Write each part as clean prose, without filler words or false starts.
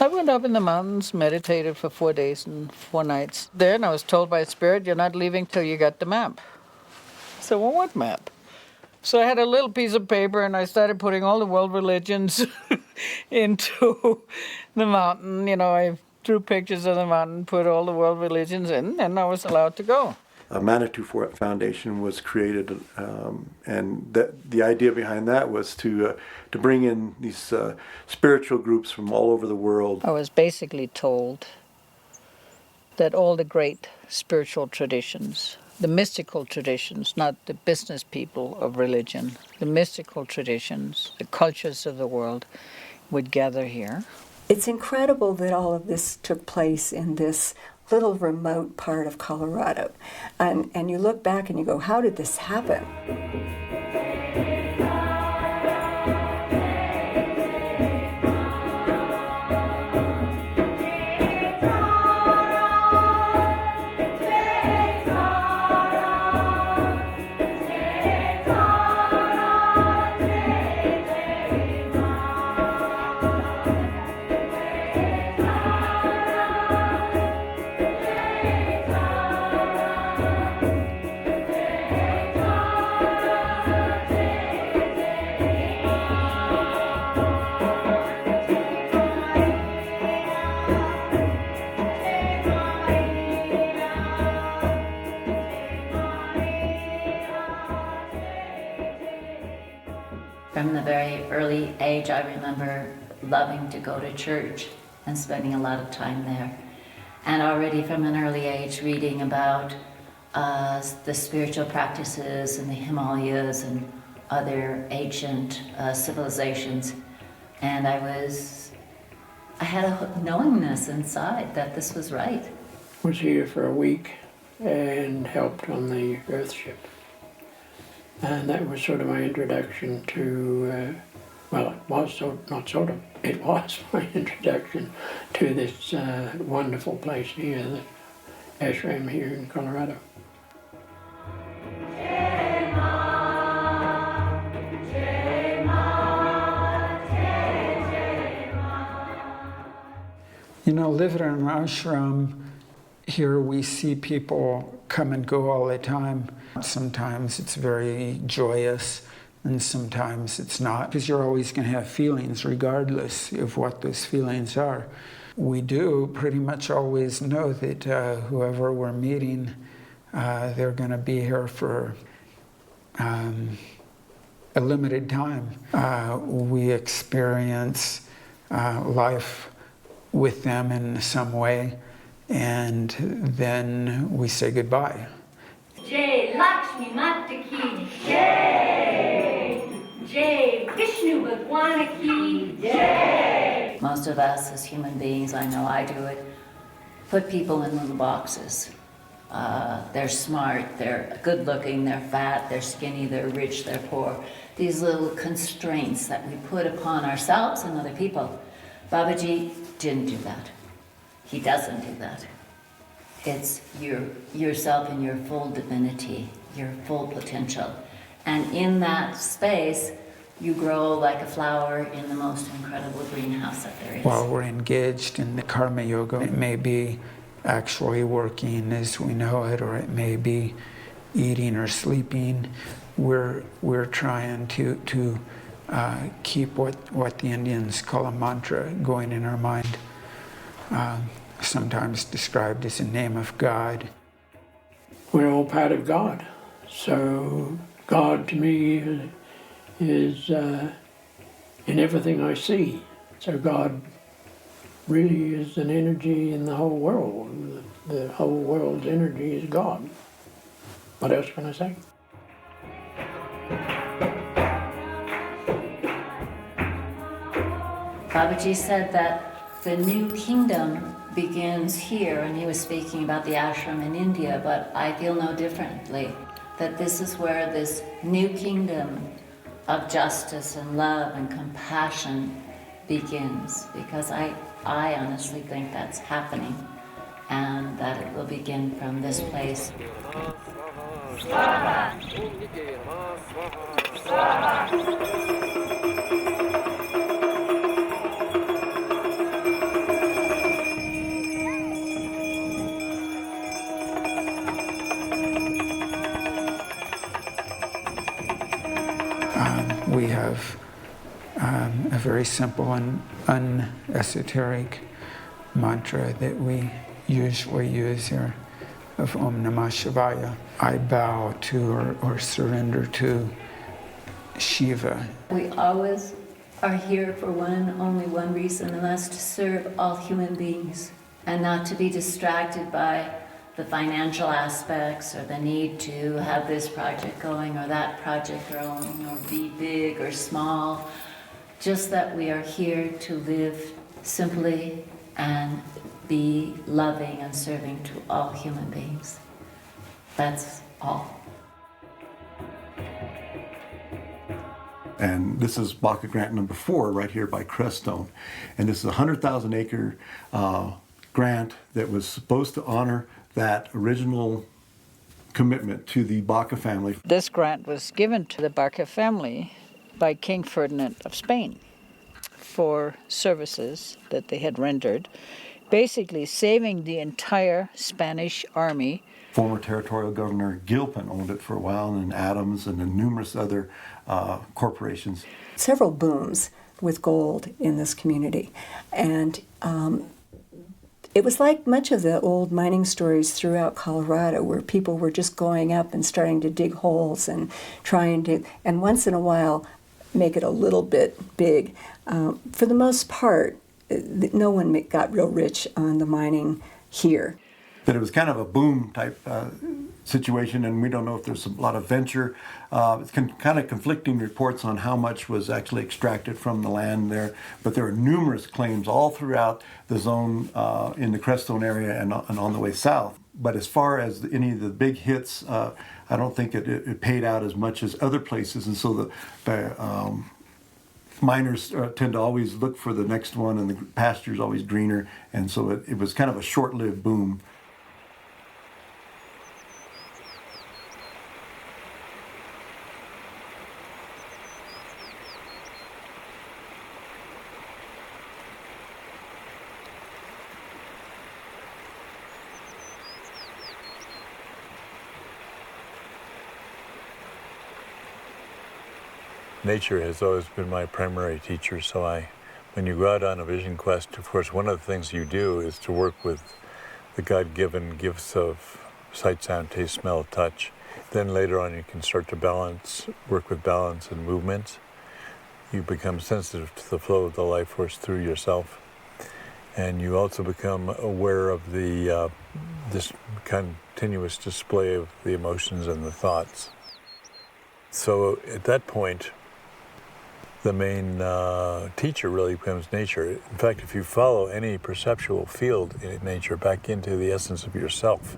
I went up in the mountains, meditated for 4 days and 4 nights. Then I was told by Spirit, you're not leaving till you get the map. So, well, what map? So I had a little piece of paper and I started putting all the world religions into the mountain. You know, I drew pictures of the mountain, put all the world religions in, and I was allowed to go. A Manitou Foundation was created, and the idea behind that was to bring in these spiritual groups from all over the world. I was basically told that all the great spiritual traditions, the mystical traditions, not the business people of religion, the mystical traditions, the cultures of the world would gather here. It's incredible that all of this took place in this little remote part of Colorado. And you look back and you go, how did this happen? From the very early age, I remember loving to go to church and spending a lot of time there. And already from an early age, reading about the spiritual practices in the Himalayas and other ancient civilizations. And I had a knowingness inside that this was right. Was here for a week and helped on the Earthship. And that was sort of my introduction to, it was my introduction to this wonderful place here, the ashram here in Colorado. You know, living in an ashram, here we see people come and go all the time. Sometimes it's very joyous, and sometimes it's not, because you're always going to have feelings regardless of what those feelings are. We do pretty much always know that whoever we're meeting, they're going to be here for a limited time. We experience life with them in some way, and then we say goodbye. Jai Lakshmi Mata Ki Jai, Jai Vishnu Bhagwan Ki Jai. Most of us as human beings, I know I do it, put people in little boxes. They're smart, they're good looking, they're fat, they're skinny, they're rich, they're poor. These little constraints that we put upon ourselves and other people. Babaji didn't do that. He doesn't do that. It's yourself in your full divinity, your full potential. And in that space, you grow like a flower in the most incredible greenhouse that there is. While we're engaged in the karma yoga, it may be actually working as we know it, or it may be eating or sleeping. We're trying to keep what the Indians call a mantra going in our mind. Sometimes described as a name of God. We're all part of God. So God to me is in everything I see. So God really is an energy in the whole world. The whole world's energy is God. What else can I say? Babaji said that the new kingdom begins here, and he was speaking about the ashram in India, but I feel no differently, that this is where this new kingdom of justice and love and compassion begins, because I honestly think that's happening, and that it will begin from this place. Swaha. Swaha. very simple and unesoteric mantra that we usually use here of Om Namah Shivaya. I bow to or surrender to Shiva. We always are here for only one reason, and that's to serve all human beings and not to be distracted by the financial aspects or the need to have this project going or that project growing or be big or small. Just that we are here to live simply and be loving and serving to all human beings. That's all. And this is Baca Grant number 4 right here by Crestone. And this is a 100,000 acre grant that was supposed to honor that original commitment to the Baca family. This grant was given to the Baca family by King Ferdinand of Spain for services that they had rendered, basically saving the entire Spanish army. Former territorial governor Gilpin owned it for a while, and then Adams and then numerous other corporations. Several booms with gold in this community. And it was like much of the old mining stories throughout Colorado, where people were just going up and starting to dig holes and trying to, and once in a while, make it a little bit big. For the most part, no one got real rich on the mining here. That it was kind of a boom type situation, and we don't know if there's a lot of venture. It's kind of conflicting reports on how much was actually extracted from the land there, but there are numerous claims all throughout the zone in the Crestone area and on the way south. But as far as any of the big hits, I don't think it paid out as much as other places, and so the miners tend to always look for the next one, and the pasture's always greener, and so it was kind of a short-lived boom. Nature has always been my primary teacher, so when you go out on a vision quest, of course, one of the things you do is to work with the God-given gifts of sight, sound, taste, smell, touch. Then later on you can start to work with balance and movement. You become sensitive to the flow of the life force through yourself. And you also become aware of this continuous display of the emotions and the thoughts. So at that point, the main teacher really becomes nature. In fact, if you follow any perceptual field in nature back into the essence of yourself,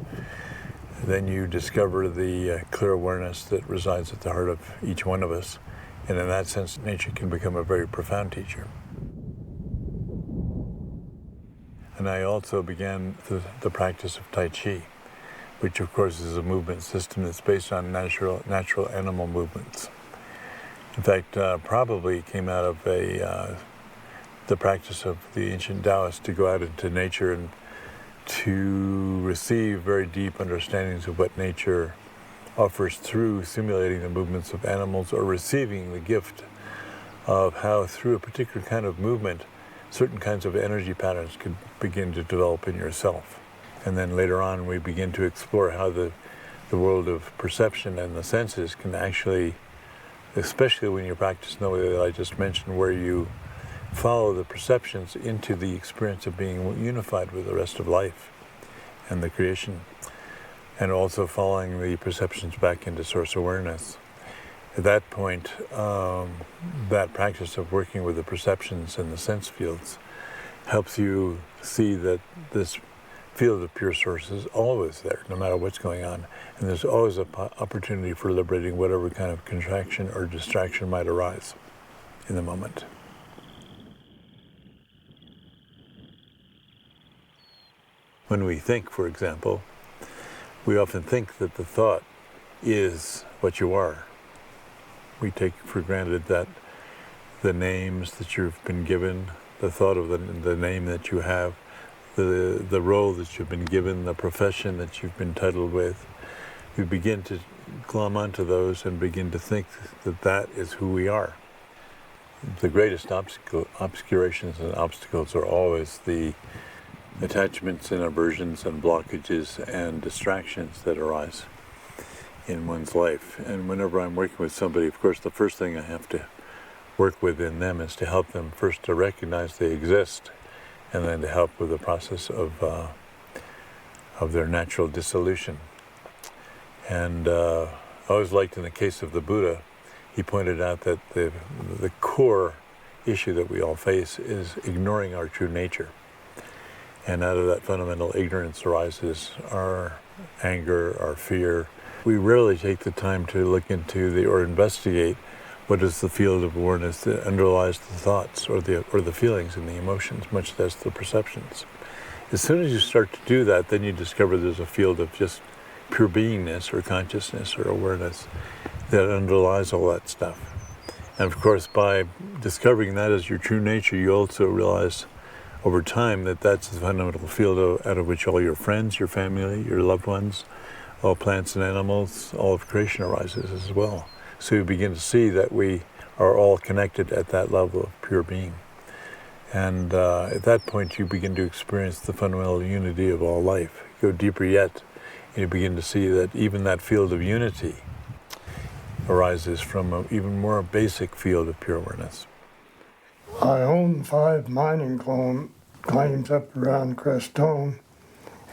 then you discover the clear awareness that resides at the heart of each one of us. And in that sense, nature can become a very profound teacher. And I also began the practice of Tai Chi, which of course is a movement system that's based on natural animal movements. In fact, probably came out of the practice of the ancient Taoists to go out into nature and to receive very deep understandings of what nature offers through simulating the movements of animals, or receiving the gift of how through a particular kind of movement certain kinds of energy patterns could begin to develop in yourself. And then later on we begin to explore how the world of perception and the senses can actually, especially when you practice in the way that I just mentioned, where you follow the perceptions into the experience of being unified with the rest of life and the creation, and also following the perceptions back into source awareness. At that point, that practice of working with the perceptions and the sense fields helps you see that this field of pure source is always there, no matter what's going on. And there's always an opportunity for liberating whatever kind of contraction or distraction might arise in the moment. When we think, for example, we often think that the thought is what you are. We take for granted that the names that you've been given, the thought of the name that you have, the role that you've been given, the profession that you've been titled with, we begin to glom onto those and begin to think that that is who we are. the greatest obscurations and obstacles are always the attachments and aversions and blockages and distractions that arise in one's life. And whenever I'm working with somebody, of course, the first thing I have to work with in them is to help them first to recognize they exist, and then to help with the process of their natural dissolution. And I always liked in the case of the Buddha, he pointed out that the core issue that we all face is ignoring our true nature. And out of that fundamental ignorance arises our anger, our fear. We rarely take the time to look into or investigate what is the field of awareness that underlies the thoughts or the feelings and the emotions, much less the perceptions. As soon as you start to do that, then you discover there's a field of just pure beingness or consciousness or awareness that underlies all that stuff. And of course, by discovering that as your true nature, you also realize over time that that's the fundamental field out of which all your friends, your family, your loved ones, all plants and animals, all of creation arises as well. So you begin to see that we are all connected at that level of pure being. And at that point, you begin to experience the fundamental unity of all life. You go deeper yet, and you begin to see that even that field of unity arises from an even more basic field of pure awareness. I own 5 mining claims up around Crestone,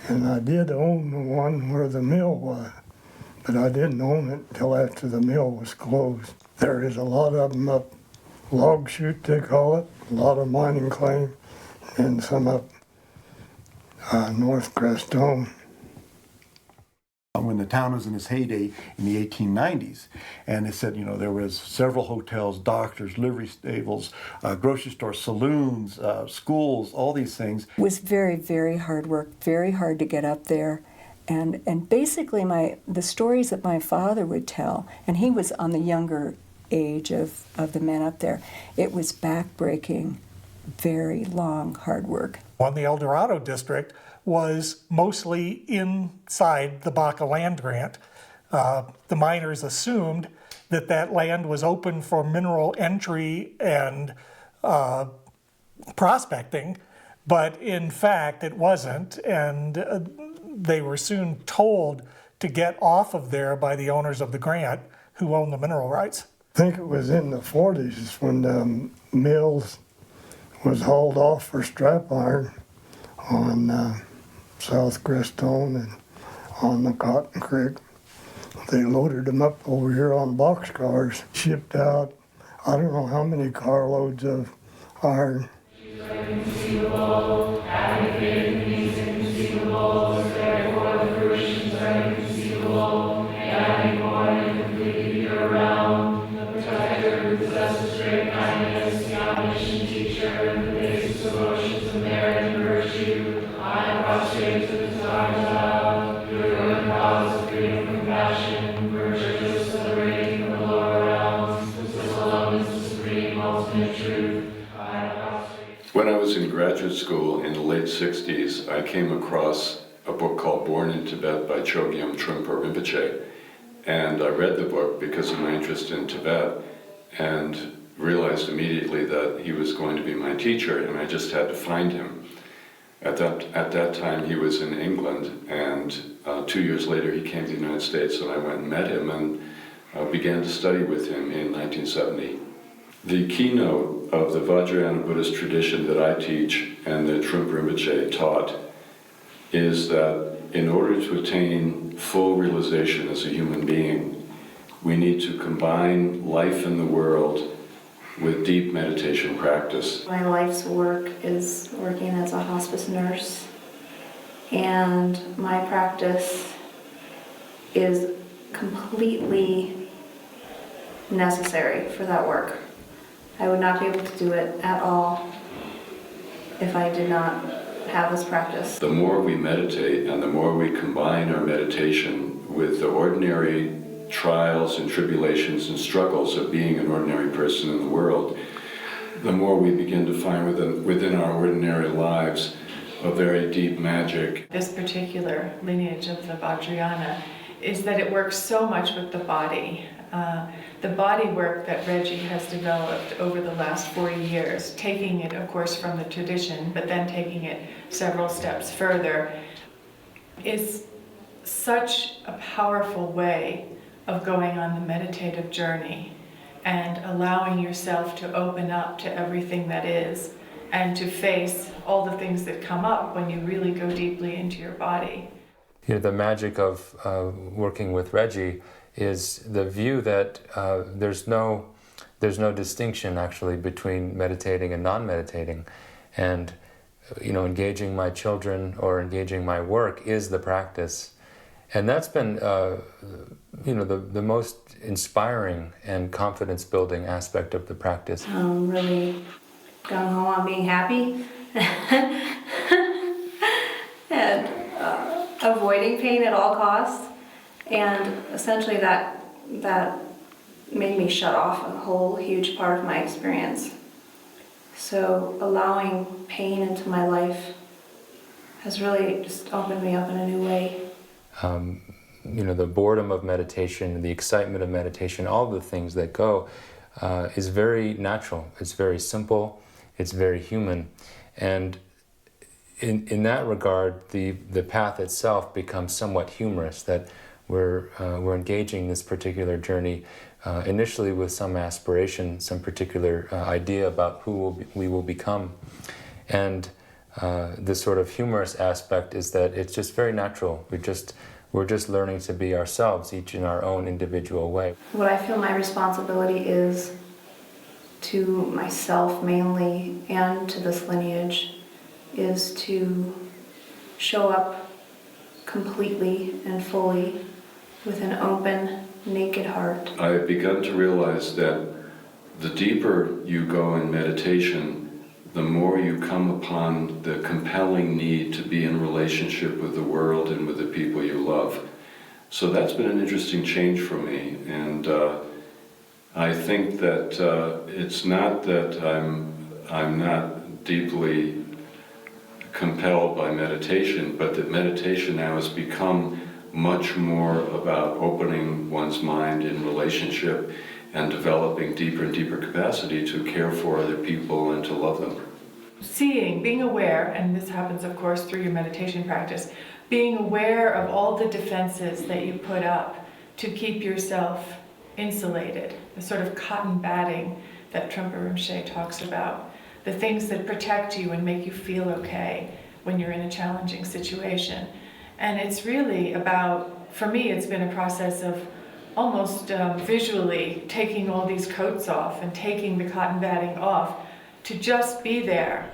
and I did own the one where the mill was, but I didn't own it until after the mill was closed. There is a lot of them up Log Chute, they call it, a lot of mining claim, and some up North Crestone. When the town was in its heyday in the 1890s, and it said, there was several hotels, doctors, livery stables, grocery stores, saloons, schools, all these things. It was very, very hard work, very hard to get up there. And basically the stories that my father would tell, and he was on the younger age of the men up there, it was backbreaking, very long, hard work. Well, the El Dorado district was mostly inside the Baca land grant. The miners assumed that land was open for mineral entry and prospecting, but in fact it wasn't, and they were soon told to get off of there by the owners of the grant who owned the mineral rights. I think it was in the 40s when the mills was hauled off for strap iron on South Crestone and on the Cotton Creek. They loaded them up over here on boxcars, shipped out, I don't know how many carloads of iron. When I was in graduate school in the late 60s, I came across a book called Born in Tibet by Chogyam Trungpa Rinpoche. And I read the book because of my interest in Tibet and realized immediately that he was going to be my teacher, and I just had to find him. At that time he was in England, and 2 years later he came to the United States, and I went and met him and began to study with him in 1970. The keynote of the Vajrayana Buddhist tradition that I teach and that Trungpa Rinpoche taught is that in order to attain full realization as a human being, we need to combine life in the world with deep meditation practice. My life's work is working as a hospice nurse, and my practice is completely necessary for that work. I would not be able to do it at all if I did not have this practice. The more we meditate and the more we combine our meditation with the ordinary trials and tribulations and struggles of being an ordinary person in the world, the more we begin to find within our ordinary lives a very deep magic. This particular lineage of the Vajrayana is that it works so much with the body. the body work that Reggie has developed over the last 40 years, taking it, of course, from the tradition, but then taking it several steps further, is such a powerful way of going on the meditative journey and allowing yourself to open up to everything that is and to face all the things that come up when you really go deeply into your body. You know, the magic of working with Reggie is the view that there's no distinction actually between meditating and non-meditating, and you know, engaging my children or engaging my work is the practice, and that's been you know, the most inspiring and confidence-building aspect of the practice. Really gung ho on being happy and avoiding pain at all costs, and essentially that made me shut off a whole huge part of my experience. So allowing pain into my life has really just opened me up in a new way. You know, the boredom of meditation, the excitement of meditation, all the things that go is very natural. It's very simple. It's very human. And in that regard, the path itself becomes somewhat humorous, that we're engaging this particular journey initially with some aspiration, some particular idea about who we will become. And the sort of humorous aspect is that it's just very natural. We're just learning to be ourselves, each in our own individual way. What I feel my responsibility is to myself mainly and to this lineage is to show up completely and fully with an open, naked heart. I've begun to realize that the deeper you go in meditation, the more you come upon the compelling need to be in relationship with the world and with the people you love. So that's been an interesting change for me, and I think that it's not that I'm not deeply compelled by meditation, but that meditation now has become much more about opening one's mind in relationship and developing deeper and deeper capacity to care for other people and to love them. Seeing, being aware, and this happens of course through your meditation practice, being aware of all the defenses that you put up to keep yourself insulated, the sort of cotton batting that Trungpa Rinpoche talks about, the things that protect you and make you feel okay when you're in a challenging situation. And it's really about, for me, it's been a process of almost visually taking all these coats off and taking the cotton batting off to just be there.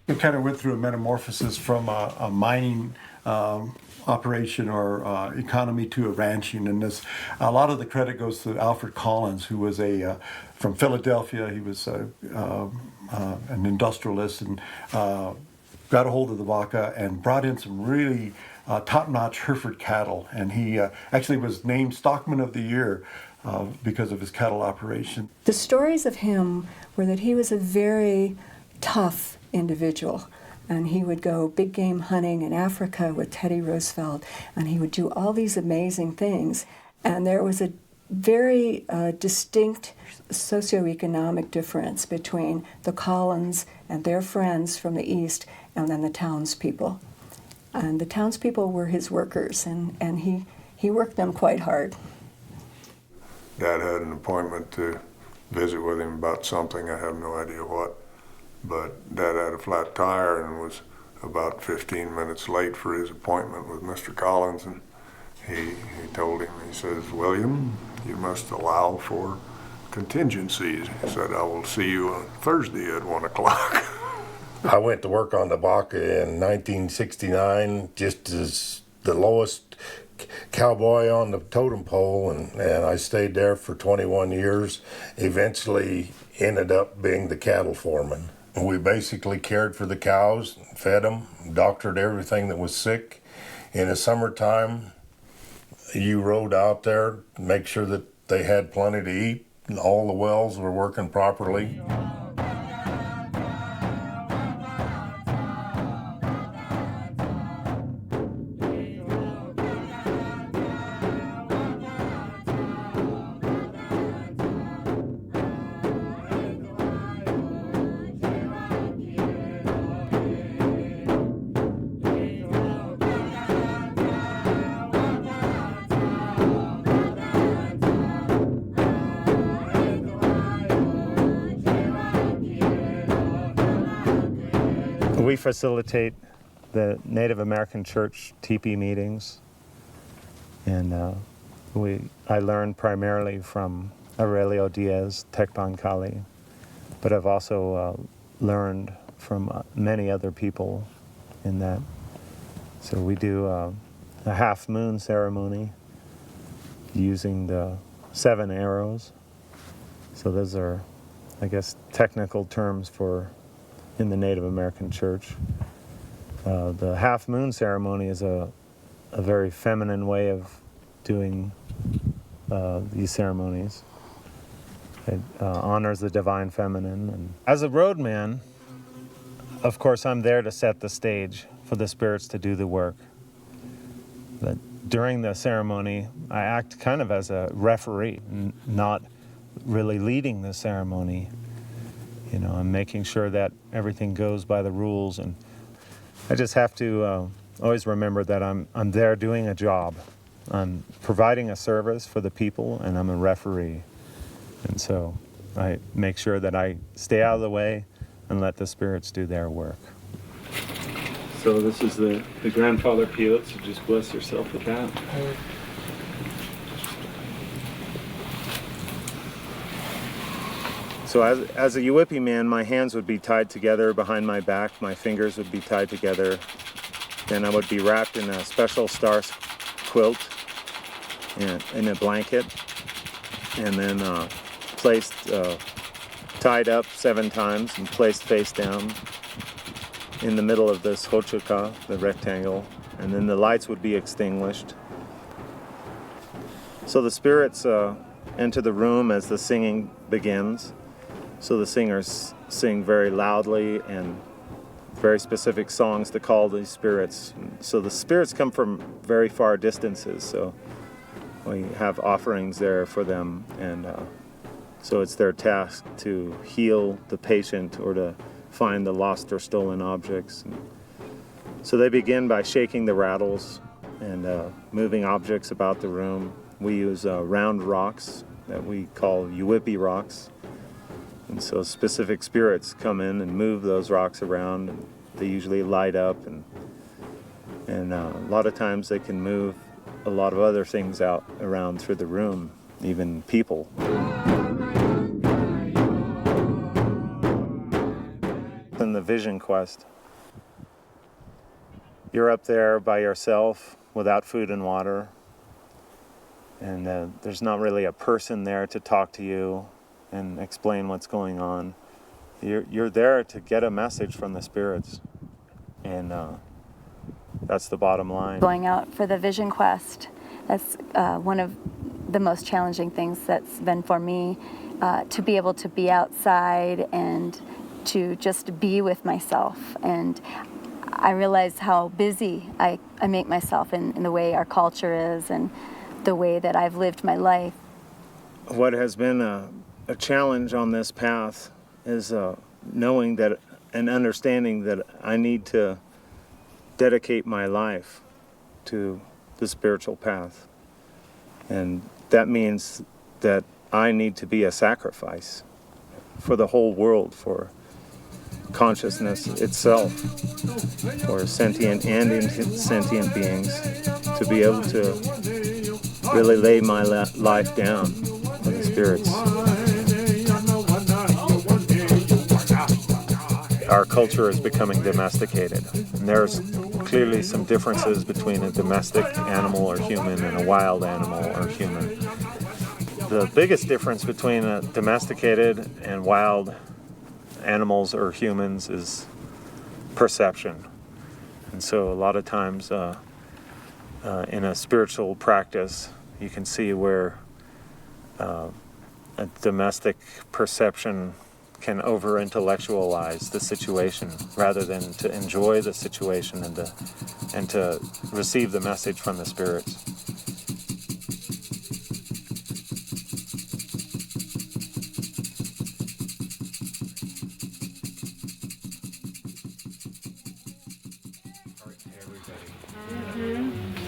We kind of went through a metamorphosis from a mining operation or economy to a ranching, and a lot of the credit goes to Alfred Collins, who was from Philadelphia. He was an industrialist and got a hold of the vaca and brought in some really top-notch Hereford cattle, and he actually was named Stockman of the Year because of his cattle operation. The stories of him were that he was a very tough individual, and he would go big game hunting in Africa with Teddy Roosevelt, and he would do all these amazing things. And there was a very distinct socioeconomic difference between the Collins and their friends from the East and then the townspeople. And the townspeople were his workers, and he worked them quite hard. Dad had an appointment to visit with him about something, I have no idea what, but Dad had a flat tire and was about 15 minutes late for his appointment with Mr. Collins, and he told him, he says, "William, you must allow for contingencies." He said, "I will see you on Thursday at 1 o'clock. I went to work on the Baca in 1969, just as the lowest cowboy on the totem pole, and I stayed there for 21 years. Eventually ended up being the cattle foreman. We basically cared for the cows, fed them, doctored everything that was sick. In the summertime, you rode out there, make sure that they had plenty to eat, and all the wells were working properly. We facilitate the Native American Church teepee meetings, and I learned primarily from Aurelio Diaz, Tecpan Kali, but I've also learned from many other people in that. So we do a half moon ceremony using the 7 arrows. So those are, I guess, technical terms for in the Native American Church. The half moon ceremony is a very feminine way of doing these ceremonies. It honors the divine feminine. And as a roadman, of course, I'm there to set the stage for the spirits to do the work. But during the ceremony, I act kind of as a referee, not really leading the ceremony. You know, I'm making sure that everything goes by the rules, and I just have to always remember that I'm there doing a job. I'm providing a service for the people, and I'm a referee. And so I make sure that I stay out of the way and let the spirits do their work. So this is the grandfather peyote, so just bless yourself with that. So as a Yuwipi man, my hands would be tied together behind my back, my fingers would be tied together, then I would be wrapped in a special star quilt in a blanket, and then placed, tied up 7 times and placed face down in the middle of this hochuka, the rectangle, and then the lights would be extinguished. So the spirits enter the room as the singing begins. So the singers sing very loudly and very specific songs to call these spirits. So the spirits come from very far distances, so we have offerings there for them, and so it's their task to heal the patient or to find the lost or stolen objects. So they begin by shaking the rattles and moving objects about the room. We use round rocks that we call Yuwipi rocks. And so specific spirits come in and move those rocks around, and they usually light up, and a lot of times they can move a lot of other things out around through the room, even people. In the vision quest, you're up there by yourself without food and water, and there's not really a person there to talk to you and explain what's going on. You're there to get a message from the spirits, and that's the bottom line. Going out for the vision quest, that's one of the most challenging things that's been for me, to be able to be outside and to just be with myself. And I realize how busy I make myself in the way our culture is and the way that I've lived my life. What has been a challenge on this path is knowing that and understanding that I need to dedicate my life to the spiritual path. And that means that I need to be a sacrifice for the whole world, for consciousness itself, for sentient and insentient beings, to be able to really lay my life down for the spirits. Our culture is becoming domesticated, and there's clearly some differences between a domestic animal or human and a wild animal or human. The biggest difference between a domesticated and wild animals or humans is perception. And so a lot of times in a spiritual practice, you can see where a domestic perception can over-intellectualize the situation rather than to enjoy the situation and to receive the message from the spirits.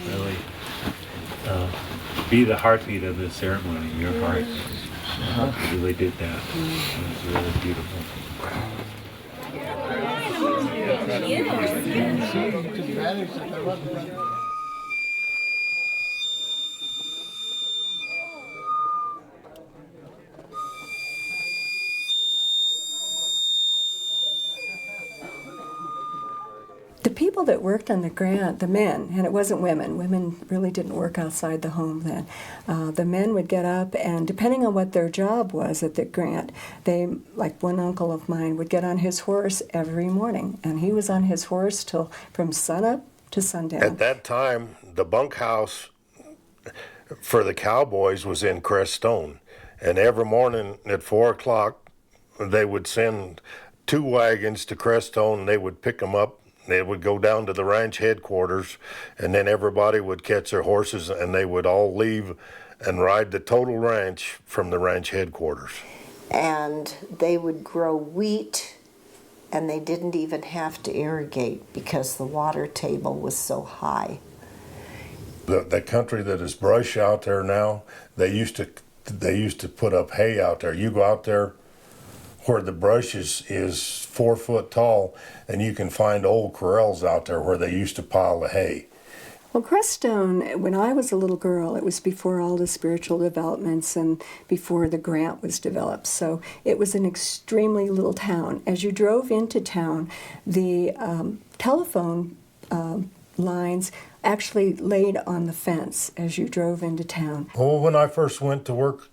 Really be the heartbeat of the ceremony, your heart. You really did that. It was really beautiful. The people that worked on the grant, the men, and it wasn't women. Women really didn't work outside the home then. The men would get up, and depending on what their job was at the grant, they, like one uncle of mine, would get on his horse every morning, and he was on his horse till from sunup to sundown. At that time, the bunkhouse for the cowboys was in Crestone, and every morning at 4 o'clock, they would send 2 wagons to Crestone, and they would pick them up. They would go down to the ranch headquarters, and then everybody would catch their horses, and they would all leave and ride the total ranch from the ranch headquarters. And they would grow wheat, and they didn't even have to irrigate because the water table was so high. The country that is brush out there now, they used to put up hay out there. You go out there where the brush is 4 foot tall, and you can find old corrals out there where they used to pile the hay. Well, Crestone, when I was a little girl, it was before all the spiritual developments and before the grant was developed. So it was an extremely little town. As you drove into town, the telephone lines actually laid on the fence as you drove into town. Well, when I first went to work,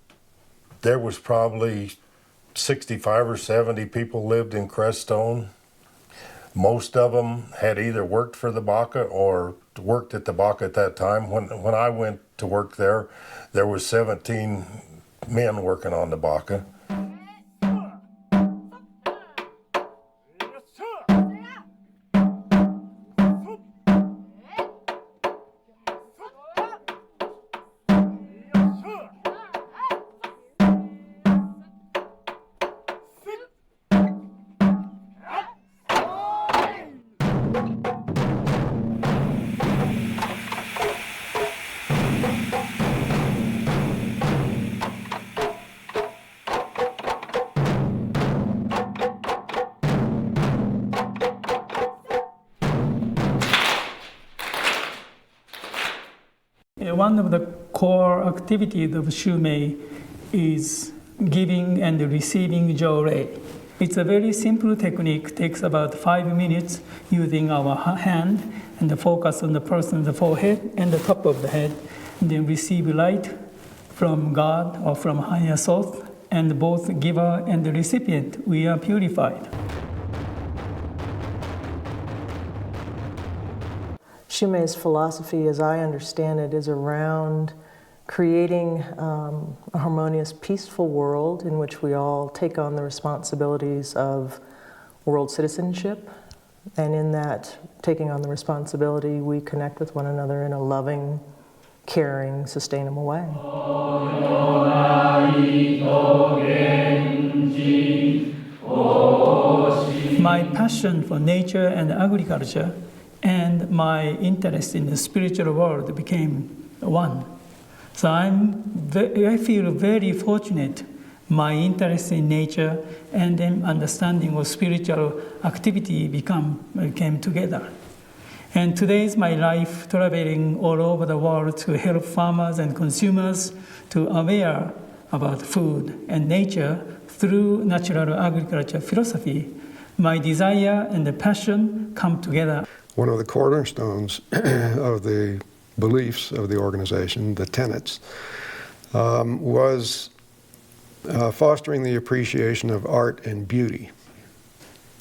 there was probably 65 or 70 people lived in Crestone. Most of them had either worked for the Baca or worked at the Baca at that time. When I went to work there, there was 17 men working on the Baca. One of the core activities of Shumei is giving and receiving Jōrei. It's a very simple technique, takes about 5 minutes using our hand and focus on the person's forehead and the top of the head, and then receive light from God or from higher source, and both giver and the recipient, we are purified. Shumei's philosophy, as I understand it, is around creating a harmonious, peaceful world in which we all take on the responsibilities of world citizenship. And in that, taking on the responsibility, we connect with one another in a loving, caring, sustainable way. My passion for nature and agriculture and my interest in the spiritual world became one. So I feel very fortunate. My interest in nature and then understanding of spiritual activity came together. And today is my life traveling all over the world to help farmers and consumers to aware about food and nature through natural agriculture philosophy. My desire and the passion come together. One of the cornerstones of the beliefs of the organization, the tenets, was fostering the appreciation of art and beauty.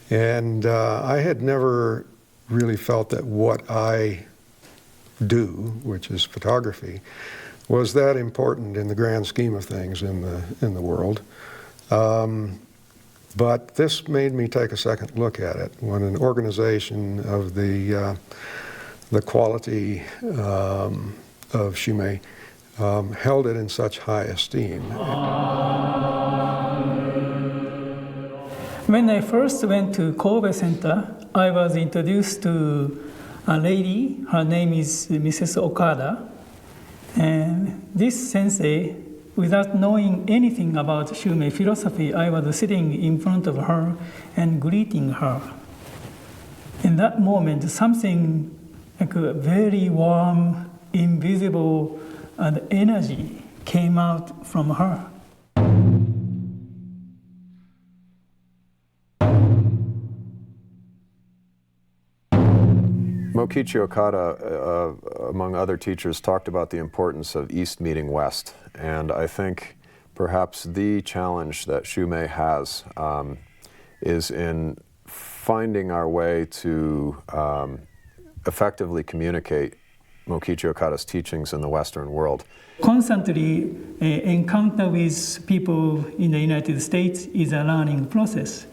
And I had never really felt that what I do, which is photography, was that important in the grand scheme of things in the world. But this made me take a second look at it when an organization of the quality of Shumei held it in such high esteem. When I first went to Kobe Center, I was introduced to a lady. Her name is Mrs. Okada. And this sensei, without knowing anything about Shumei philosophy, I was sitting in front of her and greeting her. In that moment, something like a very warm, invisible energy came out from her. Mokichi Okada, among other teachers, talked about the importance of East meeting West. And I think perhaps the challenge that Shumei has is in finding our way to effectively communicate Mokichi Okada's teachings in the Western world. Constantly encounter with people in the United States is a learning process.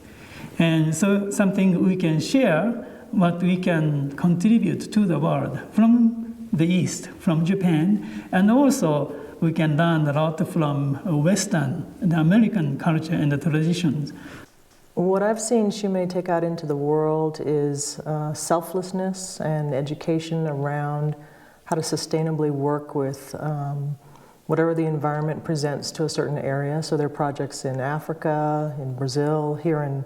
And so something we can share, what we can contribute to the world from the East, from Japan, and also we can learn a lot from Western, the American culture and the traditions. What I've seen Shumei take out into the world is selflessness and education around how to sustainably work with whatever the environment presents to a certain area. So there are projects in Africa, in Brazil, here in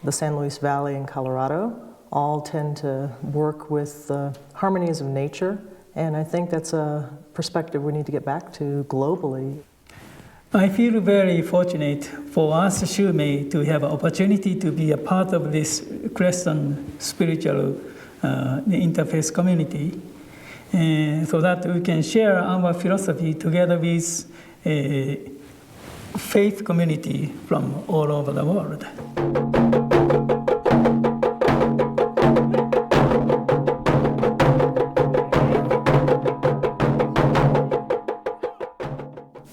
the San Luis Valley in Colorado, all tend to work with the harmonies of nature. And I think that's a perspective we need to get back to globally. I feel very fortunate for us, Shumei, to have an opportunity to be a part of this Crestone spiritual interfaith community, so that we can share our philosophy together with a faith community from all over the world.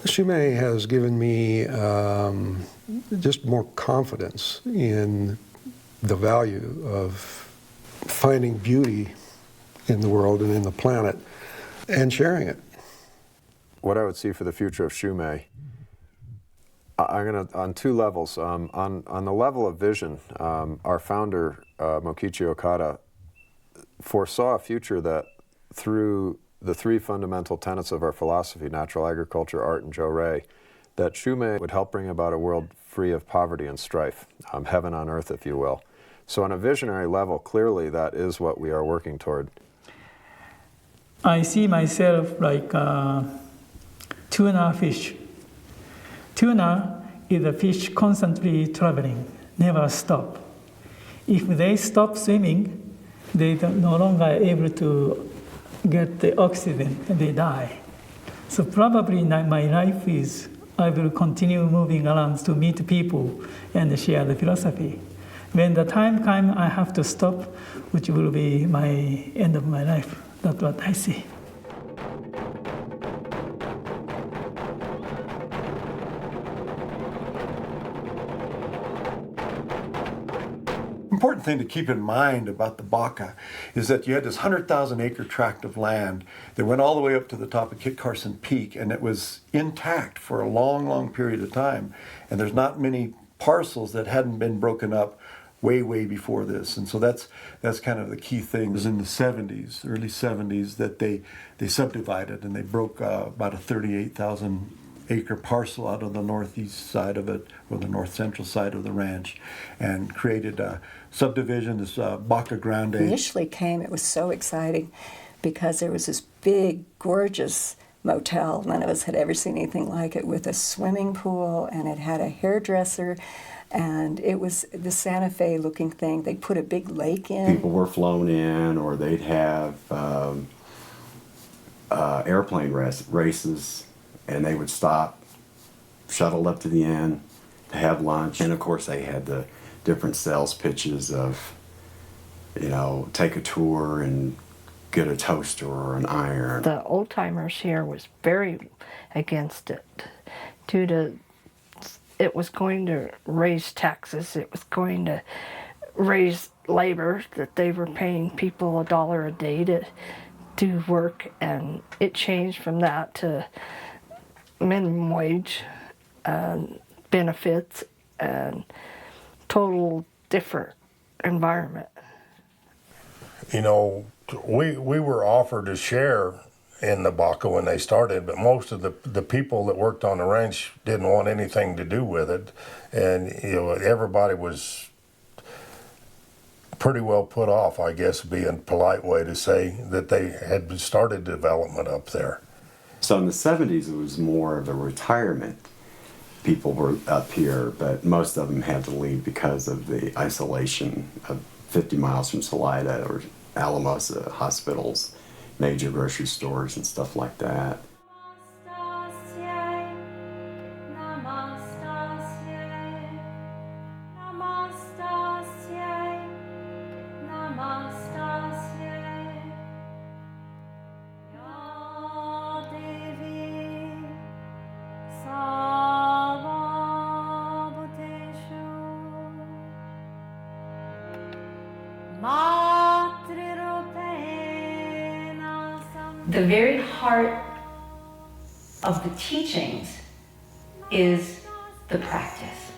Shumei has given me just more confidence in the value of finding beauty in the world and in the planet and sharing it. What I would see for the future of Shumei, I'm going to, on two levels. On the level of vision, our founder, Mokichi Okada, foresaw a future that through the three fundamental tenets of our philosophy, natural agriculture, art, and Jōrei, that Shumei would help bring about a world free of poverty and strife, heaven on earth, if you will. So on a visionary level, clearly that is what we are working toward. I see myself like tuna fish. Tuna is a fish constantly traveling, never stop. If they stop swimming, they are no longer able to get the oxygen and they die. So probably my life is, I will continue moving around to meet people and share the philosophy. When the time comes, I have to stop, which will be my end of my life. That's what I see. Important thing to keep in mind about the Baca is that you had this 100,000 acre tract of land that went all the way up to the top of Kit Carson Peak, and it was intact for a long, long period of time. And there's not many parcels that hadn't been broken up way before this. And so that's kind of the key thing. It was in the 70s, early 70s, that they subdivided and they broke about a 38,000 acre parcel out of the northeast side of it, or the north central side of the ranch, and created a subdivision, this Baca Grande. Initially came, it was so exciting because there was this big, gorgeous motel. None of us had ever seen anything like it, with a swimming pool, and it had a hairdresser, and it was the Santa Fe looking thing. They put a big lake in. People were flown in, or they'd have airplane races, and they would stop, shuttled up to the inn to have lunch. And of course they had the different sales pitches of, you know, take a tour and get a toaster or an iron. The old timers here was very against it due to it was going to raise taxes, it was going to raise labor, that they were paying people $1 a day to do work, and it changed from that to minimum wage and benefits and total different environment. You know, we were offered a share in the Baca when they started, but most of the people that worked on the ranch didn't want anything to do with it, and you know, everybody was pretty well put off, I guess would be a polite way to say, that they had started development up there. So in the 70s, it was more of a retirement. People were up here, but most of them had to leave because of the isolation of 50 miles from Salida or Alamosa hospitals, major grocery stores and stuff like that. The very heart of the teachings is the practice.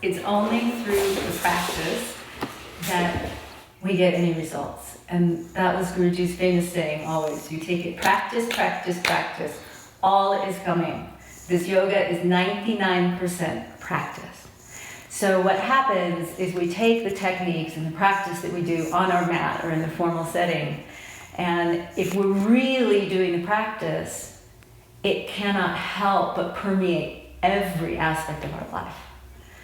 It's only through the practice that we get any results. And that was Guruji's famous saying always, you take it practice, practice, practice, all is coming. This yoga is 99% practice. So what happens is we take the techniques and the practice that we do on our mat or in the formal setting, and if we're really doing the practice, it cannot help but permeate every aspect of our life.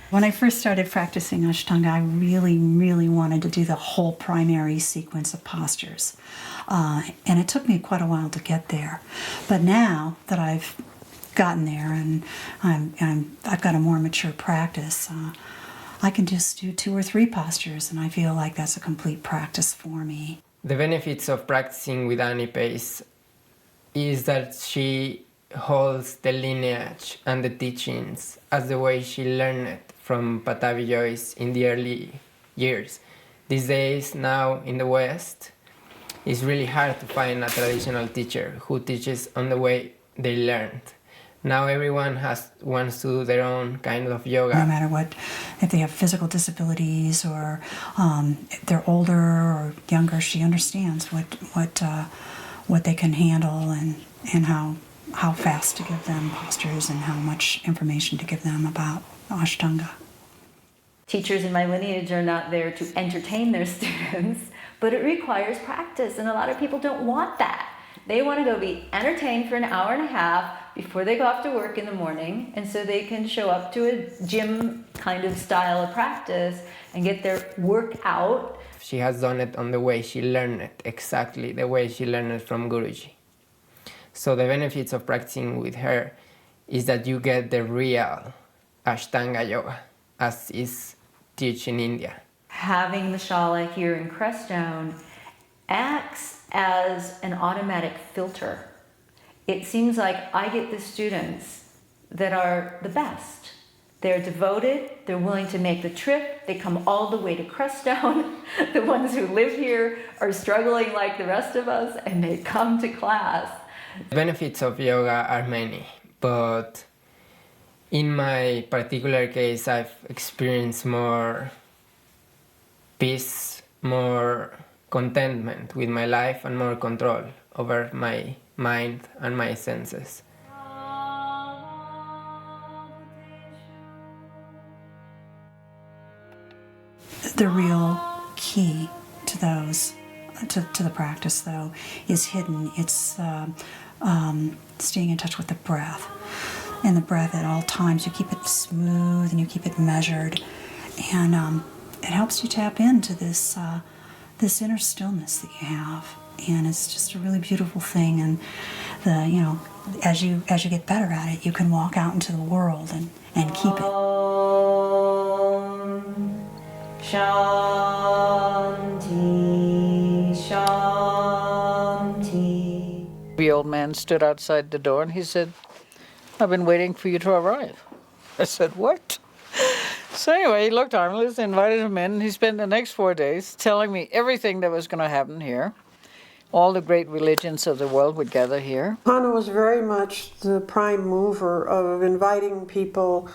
When I first started practicing Ashtanga, I really, really wanted to do the whole primary sequence of postures. And it took me quite a while to get there. But now that I've gotten there and I've got a more mature practice, I can just do 2 or 3 postures, and I feel like that's a complete practice for me. The benefits of practicing with Annie Pace is that she holds the lineage and the teachings as the way she learned it from Patavi Joyce in the early years. These days, now in the West, it's really hard to find a traditional teacher who teaches on the way they learned. Now everyone wants to do their own kind of yoga. No matter what, if they have physical disabilities or if they're older or younger, she understands what they can handle and how fast to give them postures and how much information to give them about Ashtanga. Teachers in my lineage are not there to entertain their students, but it requires practice, and a lot of people don't want that. They want to go be entertained for an hour and a half before they go off to work in the morning, and so they can show up to a gym kind of style of practice and get their work out. She has done it on the way she learned it, exactly the way she learned it from Guruji. So the benefits of practicing with her is that you get the real Ashtanga yoga as is taught in India. Having the shala here in Crestone acts as an automatic filter. It seems like I get the students that are the best. They're devoted, they're willing to make the trip, they come all the way to Crestone. The ones who live here are struggling like the rest of us, and they come to class. The benefits of yoga are many, but in my particular case, I've experienced more peace, more contentment with my life, and more control over my mind and my senses. The real key to those, to the practice though, is hidden. It's staying in touch with the breath. And the breath at all times, you keep it smooth and you keep it measured. And it helps you tap into this inner stillness that you have. And it's just a really beautiful thing. And as you get better at it, you can walk out into the world and keep it. Shanti, Shanti. The old man stood outside the door and he said, "I've been waiting for you to arrive." I said, "What?" So anyway, he looked harmless, invited him in, and he spent the next 4 days telling me everything that was going to happen here. All the great religions of the world would gather here. Hanne was very much the prime mover of inviting people,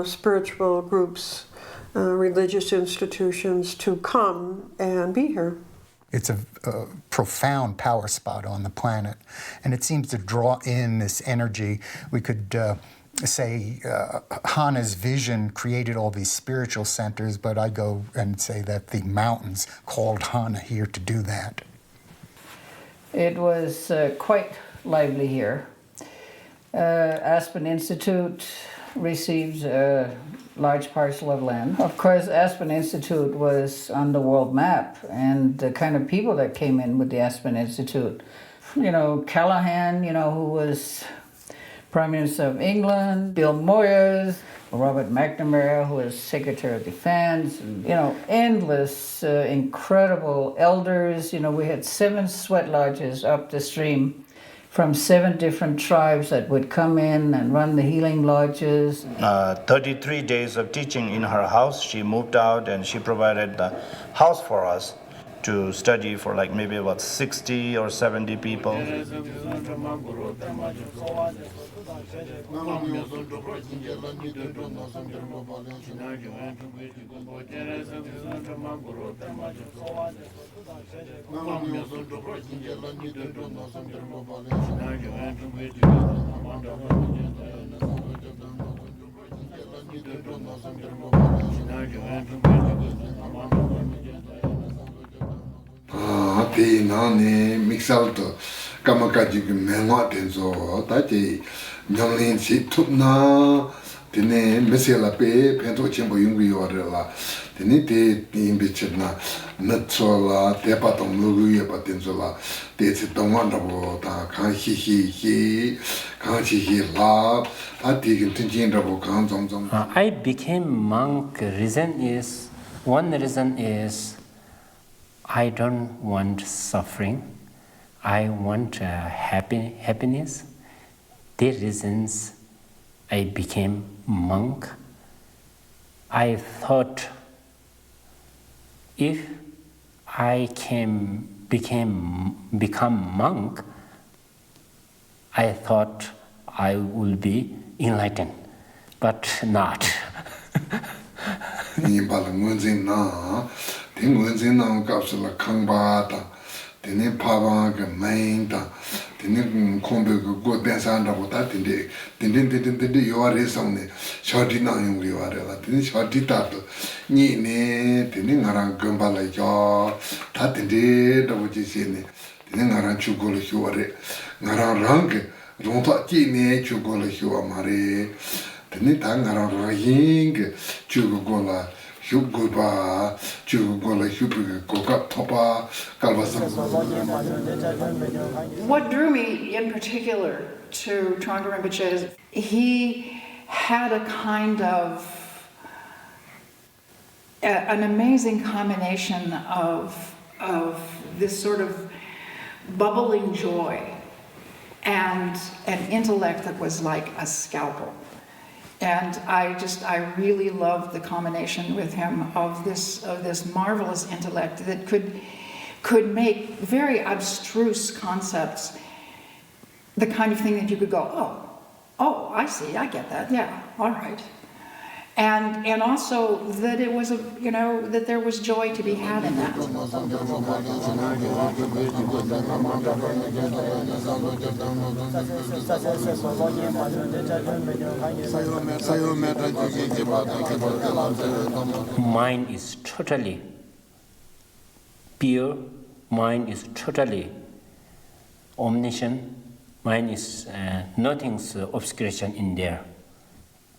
spiritual groups, religious institutions to come and be here. It's a profound power spot on the planet, and it seems to draw in this energy. We could say Hanne's vision created all these spiritual centers, but I go and say that the mountains called Hanne here to do that. It was quite lively here. Aspen Institute received a large parcel of land. Of course, Aspen Institute was on the world map, and the kind of people that came in with the Aspen Institute, you know, Callahan, you know, who was Prime Minister of England, Bill Moyers, Robert McNamara, who was Secretary of Defense, and, you know, endless, incredible elders. You know, we had 7 sweat lodges up the stream from 7 different tribes that would come in and run the healing lodges. 33 days of teaching in her house. She moved out and she provided the house for us to study for like maybe about 60 or 70 people. Te nane mixalto kamakaji menwa tenzo tati nyamlin si tupna tene mesela pe pento chembo yungu yorela tene te imbichna natsola te patong lugu yeba tenzola te se tongwanda bo ta kan hi kan hi la ati kintin rabo kan zong. I became monk. One reason is I don't want suffering. I want happiness. The reasons I became monk. I thought if I can become monk, I thought I will be enlightened, but not. Tinguenzina capsula kangbata, tene pava mainta, tene combe go pensanda votati, didn't you are something, shortina you are, tene shortitato, nine, tingaran gumbala yaw, tatinde, the what is in it, tingaran chugolo huare, naran rank, ronta tine, chugolo huamare, tenitangaran rahing, chugola. What drew me in particular to Trungpa Rinpoche is he had a kind of an amazing combination of this sort of bubbling joy and an intellect that was like a scalpel. And I really loved the combination with him of this marvelous intellect that could make very abstruse concepts the kind of thing that you could go, oh, I see, I get that, yeah, all right. And also that it was that there was joy to be had in that. Mind is totally pure, mind is totally omniscient, mind is nothing's obscuration in there.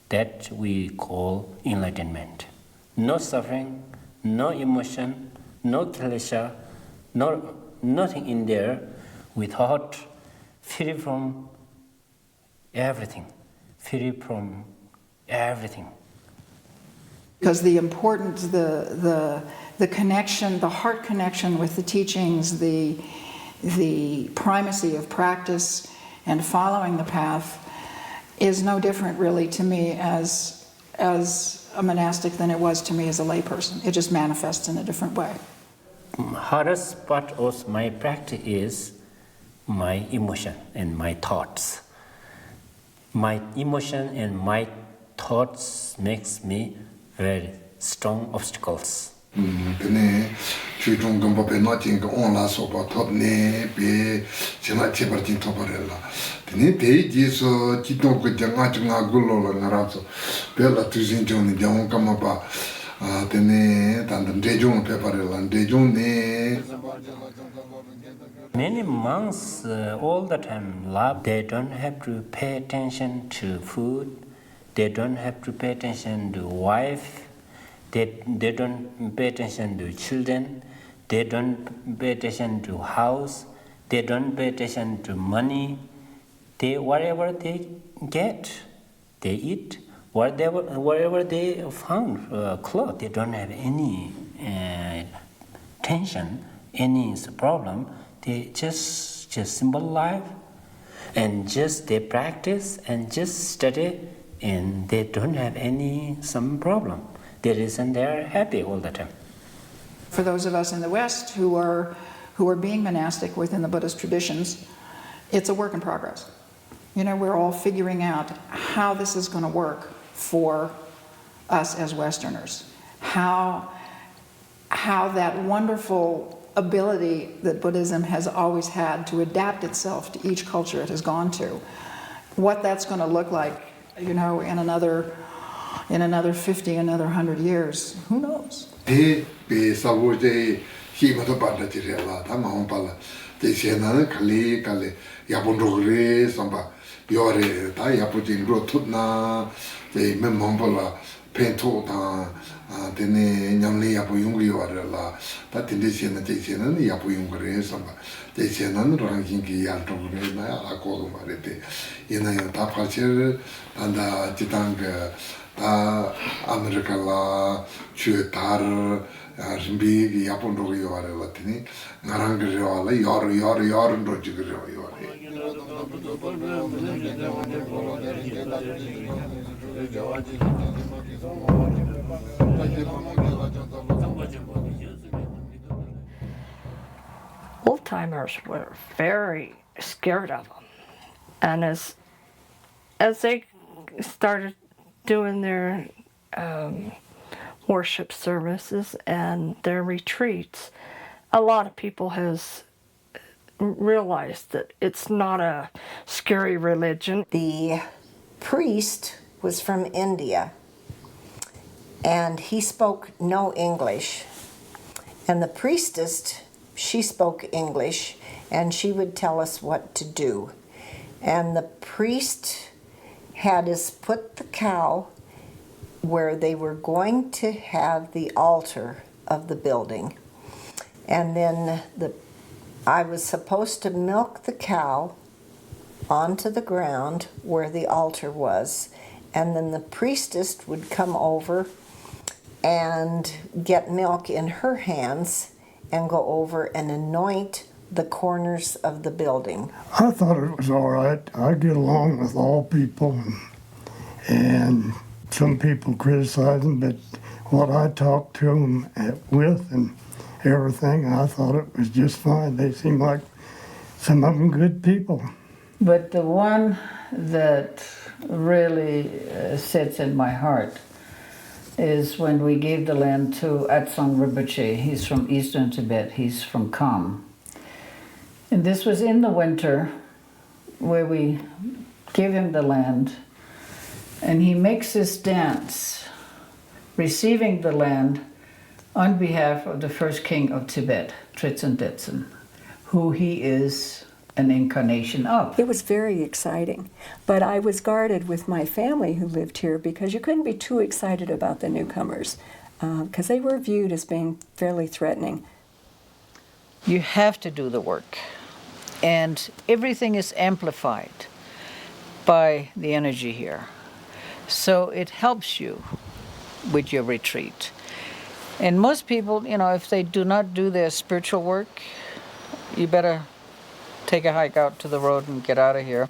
That we call enlightenment. No suffering, no emotion, no klesha, nothing in there without free from everything, free from everything. Because the importance, the connection, the heart connection with the teachings, the primacy of practice and following the path is no different really to me as a monastic than it was to me as a layperson. It just manifests in a different way. Hardest part of my practice is my emotion and my thoughts. My emotion and my thoughts makes me very strong obstacles. Tene Chudung Gumbo Benoting on La Soba Topne, Be, China Chibertin Toparella. The Nite Jiso, Tito Gujanga Gulo and Arazo, Bella Tuzinjon, John Kamaba, Tene, and the Dejun Peparella, and Dejun. Many monks all the time love. They don't have to pay attention to food. They don't have to pay attention to wife. They don't pay attention to children. They don't pay attention to house. They don't pay attention to money. They whatever they get, they eat. Whatever they found, clothes. They don't have any tension, any problem. They just simple life, and just they practice and just study, and they don't have some problem. The reason they're happy all the time. For those of us in the West who are being monastic within the Buddhist traditions, it's a work in progress. You know, we're all figuring out how this is going to work for us as Westerners. How that wonderful ability that Buddhism has always had to adapt itself to each culture it has gone to, what that's going to look like, you know, in another 50, another 100 years, who knows? Tene nyamle yapo yungu yorela ta tinde sena te sena ni yapo yungu re samba te sena no ranking ki yal to re na ala ko marete ina ya ta phacher anda titang ta america la chutar rimbi ki yapo ndo yorela tini ngarang re wala yor ndo jigre yore Old timers were very scared of them, and as they started doing their worship services and their retreats, a lot of people has realized that it's not a scary religion. The priest was from India, and he spoke no English. And the priestess, she spoke English, and she would tell us what to do. And the priest had us put the cow where they were going to have the altar of the building. And then I was supposed to milk the cow onto the ground where the altar was, and then the priestess would come over and get milk in her hands and go over and anoint the corners of the building. I thought it was all right. I get along with all people, and some people criticize them, but what I talked to them with and everything, I thought it was just fine. They seemed like some of them good people. But the one that really sits in my heart is when we gave the land to Atsang Rinpoche. He's from Eastern Tibet. He's from Kham. And this was in the winter where we gave him the land. And he makes this dance, receiving the land on behalf of the first king of Tibet, Tritsen Detsen, who he is an incarnation of. It was very exciting, but I was guarded with my family who lived here because you couldn't be too excited about the newcomers because they were viewed as being fairly threatening. You have to do the work, and everything is amplified by the energy here. So it helps you with your retreat. And most people, you know, if they do not do their spiritual work, you better take a hike out to the road and get out of here.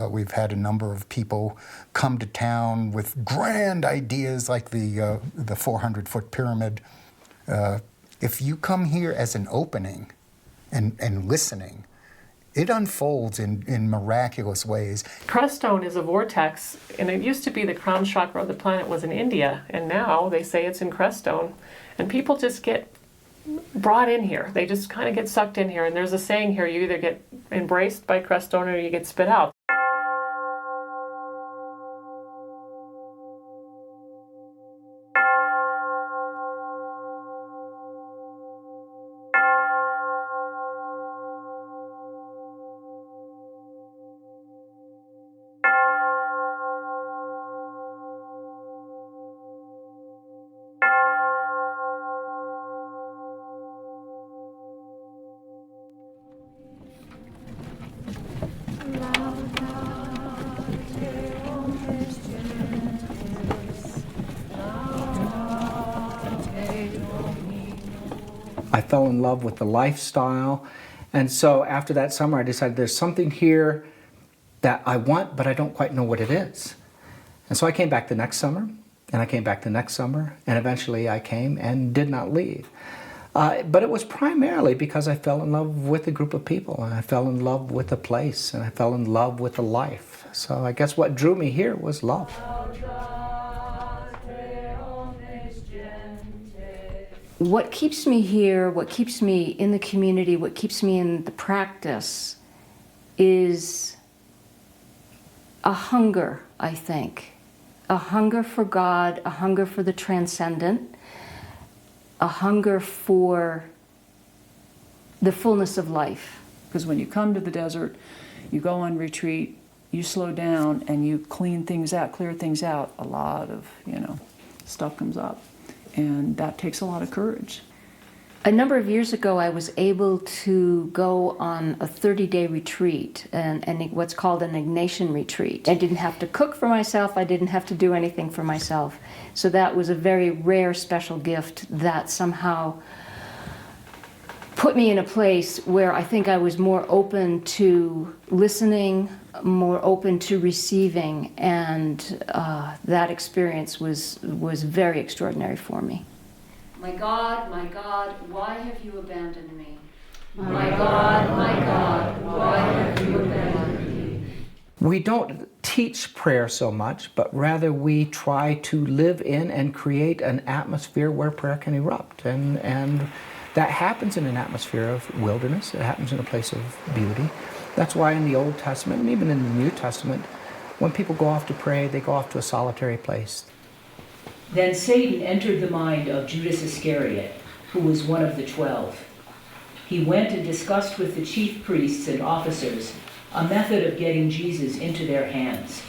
We've had a number of people come to town with grand ideas like the 400-foot pyramid. If you come here as an opening and listening, it unfolds in miraculous ways. Crestone is a vortex, and it used to be the crown chakra of the planet was in India, and now they say it's in Crestone. And people just get brought in here. They just kind of get sucked in here. And there's a saying here, you either get embraced by Crestone or you get spit out. I fell in love with the lifestyle, and so after that summer I decided there's something here that I want, but I don't quite know what it is. And so I came back the next summer, and I came back the next summer, and eventually I came and did not leave. But it was primarily because I fell in love with a group of people, and I fell in love with a place, and I fell in love with a life. So I guess what drew me here was love. What keeps me here, what keeps me in the community, what keeps me in the practice is a hunger, I think. A hunger for God, a hunger for the transcendent, a hunger for the fullness of life. Because when you come to the desert, you go on retreat, you slow down and you clean things out, clear things out, a lot of, stuff comes up. And that takes a lot of courage. A number of years ago, I was able to go on a 30-day retreat, and what's called an Ignatian retreat. I didn't have to cook for myself. I didn't have to do anything for myself. So that was a very rare, special gift that somehow put me in a place where I think I was more open to listening, more open to receiving, and that experience was very extraordinary for me. My God, why have you abandoned me? My God, why have you abandoned me? We don't teach prayer so much, but rather we try to live in and create an atmosphere where prayer can erupt. And that happens in an atmosphere of wilderness. It happens in a place of beauty. That's why in the Old Testament, and even in the New Testament, when people go off to pray, they go off to a solitary place. Then Satan entered the mind of Judas Iscariot, who was one of the 12. He went and discussed with the chief priests and officers a method of getting Jesus into their hands.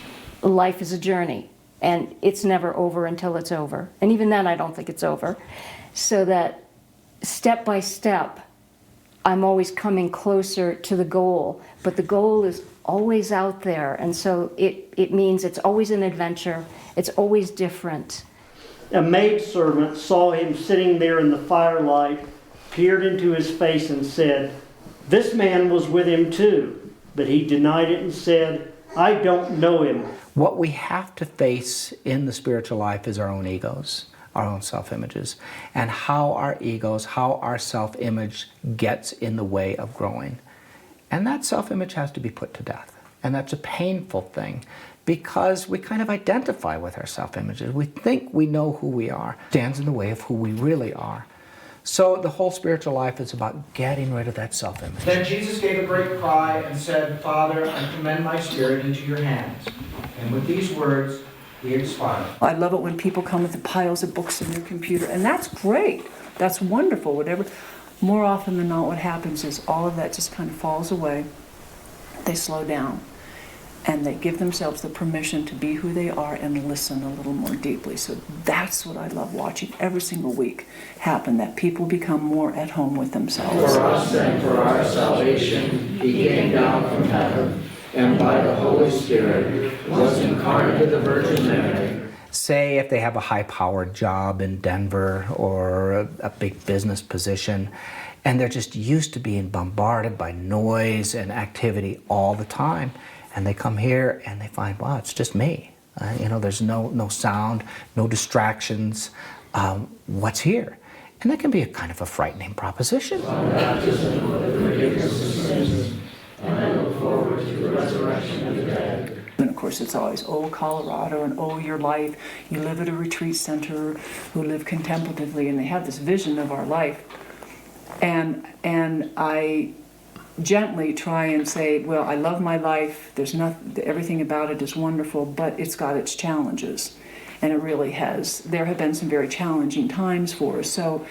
Life is a journey, and it's never over until it's over. And even then, I don't think it's over. So that step by step, I'm always coming closer to the goal, but the goal is always out there, and so it means it's always an adventure, it's always different. A maidservant saw him sitting there in the firelight, peered into his face and said, "This man was with him too." But he denied it and said, "I don't know him." What we have to face in the spiritual life is our own egos, our own self-images, and how our egos, how our self-image gets in the way of growing. And that self-image has to be put to death. And that's a painful thing because we kind of identify with our self-images. We think we know who we are. It stands in the way of who we really are. So the whole spiritual life is about getting rid of that self-image. Then Jesus gave a great cry and said, "Father, I commend my spirit into your hands." And with these words, he expired. I love it when people come with the piles of books in their computer, and that's great. That's wonderful, whatever. More often than not, what happens is all of that just kind of falls away. They slow down, and they give themselves the permission to be who they are and listen a little more deeply. So that's what I love watching every single week happen, that people become more at home with themselves. For us and for our salvation, he came down from heaven, and by the Holy Spirit was incarnate of the Virgin Mary. Say if they have a high-powered job in Denver or a big business position, and they're just used to being bombarded by noise and activity all the time, and they come here and they find, wow, it's just me. There's no sound, no distractions. What's here? And that can be a kind of a frightening proposition. Baptism for the forgiveness of sins, and I look forward to the resurrection of the dead. And of course, it's always, oh, Colorado, and oh, your life. You live at a retreat center, who live contemplatively, and they have this vision of our life. And I gently try and say, well, I love my life. There's nothing, everything about it is wonderful, but it's got its challenges, and it really has. There have been some very challenging times for us. So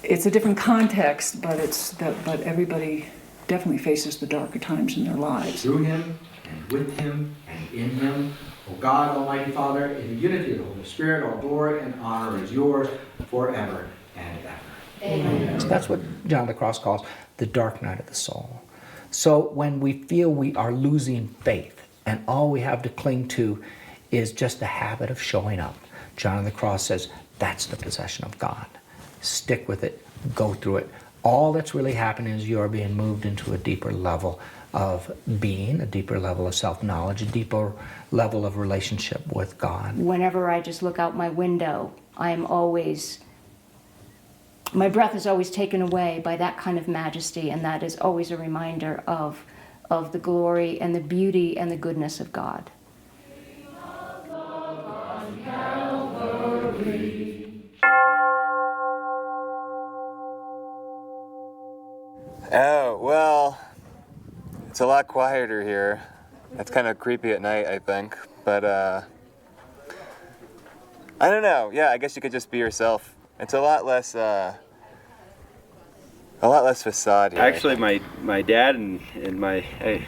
it's a different context, but but everybody definitely faces the darker times in their lives. Through him, and with him, and in him, O God, Almighty Father, in the unity of the Holy Spirit, all glory and honor is yours forever and ever. Amen. So that's what John of the Cross calls the dark night of the soul. So when we feel we are losing faith and all we have to cling to is just the habit of showing up, John of the Cross says that's the possession of God. Stick with it, go through it. All that's really happening is you are being moved into a deeper level of being, a deeper level of self-knowledge, a deeper level of relationship with God. Whenever I just look out my window, my breath is always taken away by that kind of majesty, and that is always a reminder of the glory and the beauty and the goodness of God. Oh, well, it's a lot quieter here. It's kind of creepy at night, I think. But, I don't know. Yeah, I guess you could just be yourself. It's a lot less facade here. Actually, my dad and my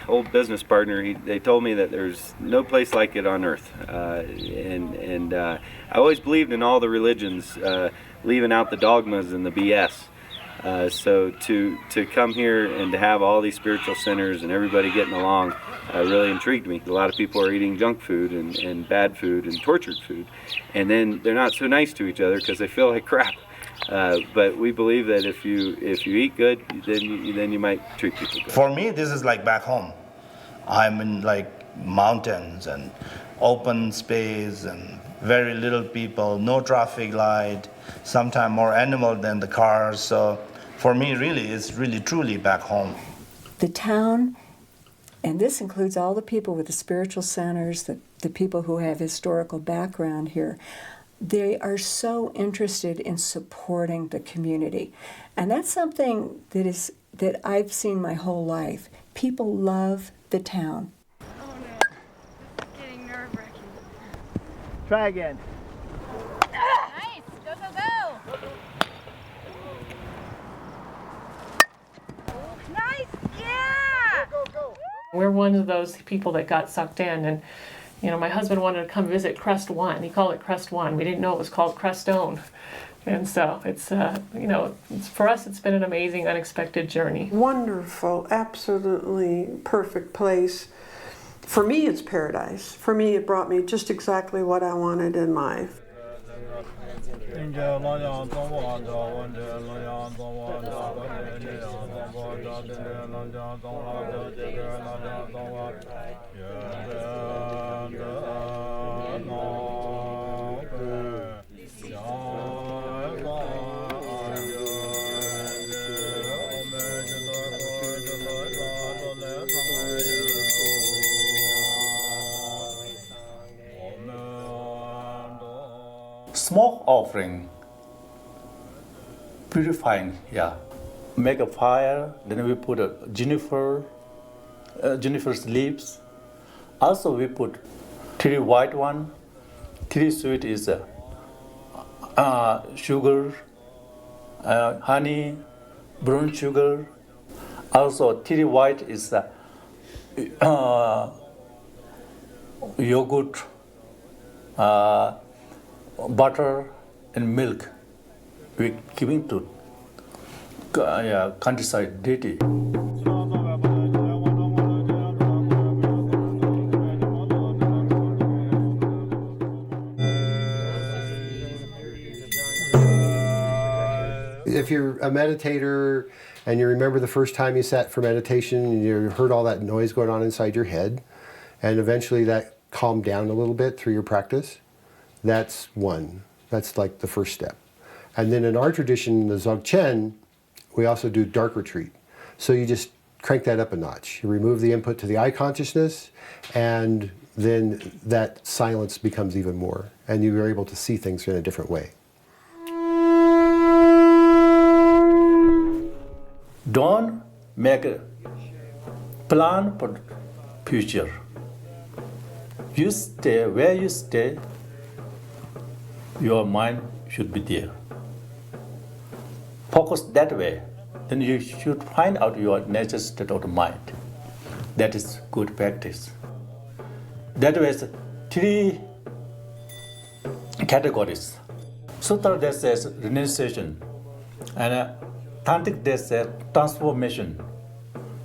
old business partner, they told me that there's no place like it on earth. And I always believed in all the religions, leaving out the dogmas and the BS. So to come here and to have all these spiritual centers and everybody getting along really intrigued me. A lot of people are eating junk food and bad food and tortured food, and then they're not so nice to each other because they feel like crap. But we believe that if you eat good, then you might treat people good. For me, this is like back home. I'm in like mountains and open space and very little people, no traffic light, sometimes more animal than the cars. So for me, really, it's really truly back home. The town, and this includes all the people with the spiritual centers, the people who have historical background here, they are so interested in supporting the community. And that's something that I've seen my whole life. People love the town. Oh no, it's getting nerve-wracking. Try again. Nice, go, go, go. Nice, yeah. Go, go, go. We're one of those people that got sucked in, and you know, my husband wanted to come visit Crest 1. He called it Crest 1. We didn't know it was called Crestone. And so it's, you know, for us, it's been an amazing, unexpected journey. Wonderful, absolutely perfect place. For me, it's paradise. For me, it brought me just exactly what I wanted in life. Smoke offering, purifying, yeah. Make a fire, then we put a juniper's leaves. Also we put 3 white one, 3 sweet is sugar, honey, brown sugar. Also 3 white is yogurt, butter and milk. We giving to countryside deity. If you're a meditator and you remember the first time you sat for meditation and you heard all that noise going on inside your head, and eventually that calmed down a little bit through your practice, that's one. That's like the first step. And then in our tradition, the Dzogchen, we also do dark retreat. So you just crank that up a notch. You remove the input to the eye consciousness, and then that silence becomes even more. And you are able to see things in a different way. Don't make a plan for future. You stay where you stay, your mind should be there. Focus that way, then you should find out your natural state of the mind. That is good practice. That way, three categories. Sutra that says renunciation, and Tantric that says transformation.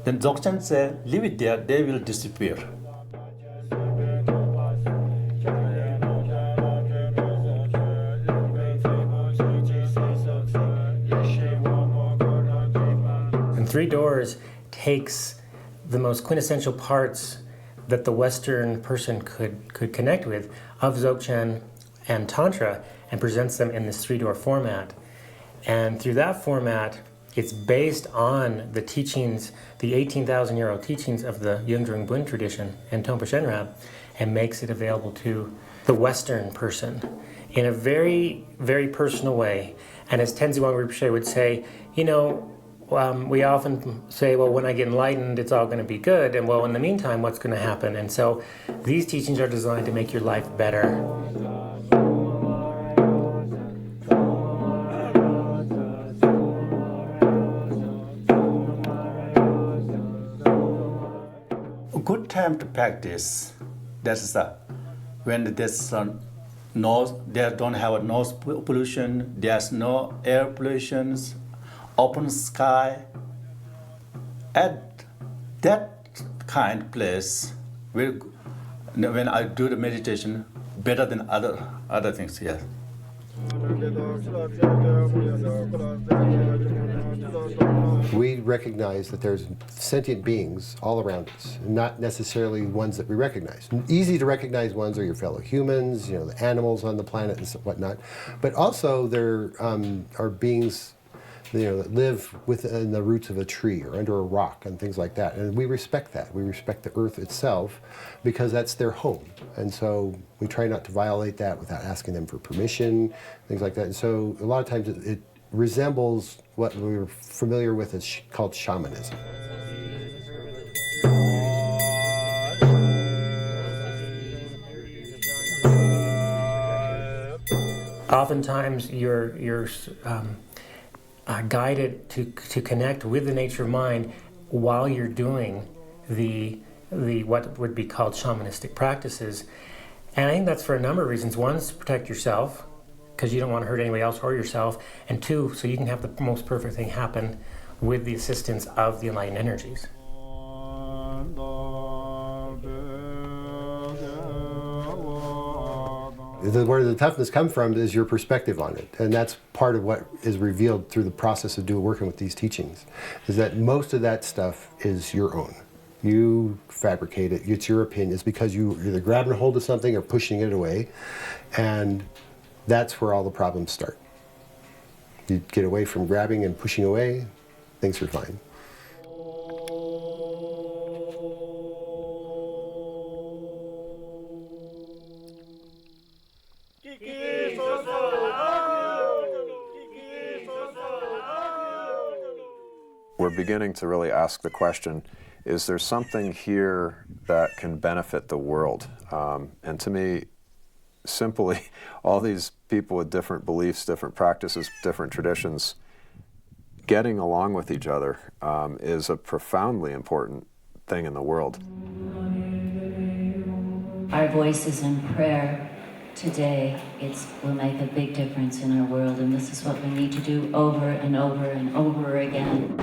Then Dzogchen says, leave it there, they will disappear. And Three Doors takes the most quintessential parts that the Western person could connect with of Dzogchen and Tantra and presents them in this three-door format. And through that format, it's based on the teachings, the 18,000-year-old teachings of the Yungdrung Bun tradition and Tongpa Shenrab, and makes it available to the Western person in a very, very personal way. And as Tenzin Wangyal Rinpoche would say, you know, we often say, well, when I get enlightened, it's all going to be good. And well, in the meantime, what's going to happen? And so these teachings are designed to make your life better. A good time to practice, that's when there's they don't have noise pollution, there's no air pollution, open sky. At that kind of place, when I do the meditation, better than other things, yeah. We recognize that there's sentient beings all around us, not necessarily ones that we recognize. Easy to recognize ones are your fellow humans, you know, the animals on the planet and whatnot. But also there are beings, you know, that live within the roots of a tree or under a rock and things like that. And we respect that. We respect the earth itself because that's their home. And so we try not to violate that without asking them for permission, things like that. And so a lot of times it resembles what we're familiar with as called shamanism. Oftentimes you're guided to connect with the nature of mind while you're doing the what would be called shamanistic practices. And I think that's for a number of reasons. One is to protect yourself, because you don't want to hurt anybody else or yourself. And two, so you can have the most perfect thing happen with the assistance of the enlightened energies. Where the toughness comes from is your perspective on it. And that's part of what is revealed through the process of working with these teachings, is that most of that stuff is your own. You fabricate it, it's your opinion. It's because you're either grabbing a hold of something or pushing it away. And that's where all the problems start. You get away from grabbing and pushing away, things are fine. We're beginning to really ask the question, is there something here that can benefit the world? And to me, simply all these people with different beliefs, different practices, different traditions, getting along with each other is a profoundly important thing in the world. Our voices in prayer today will make a big difference in our world, and this is what we need to do over and over and over again.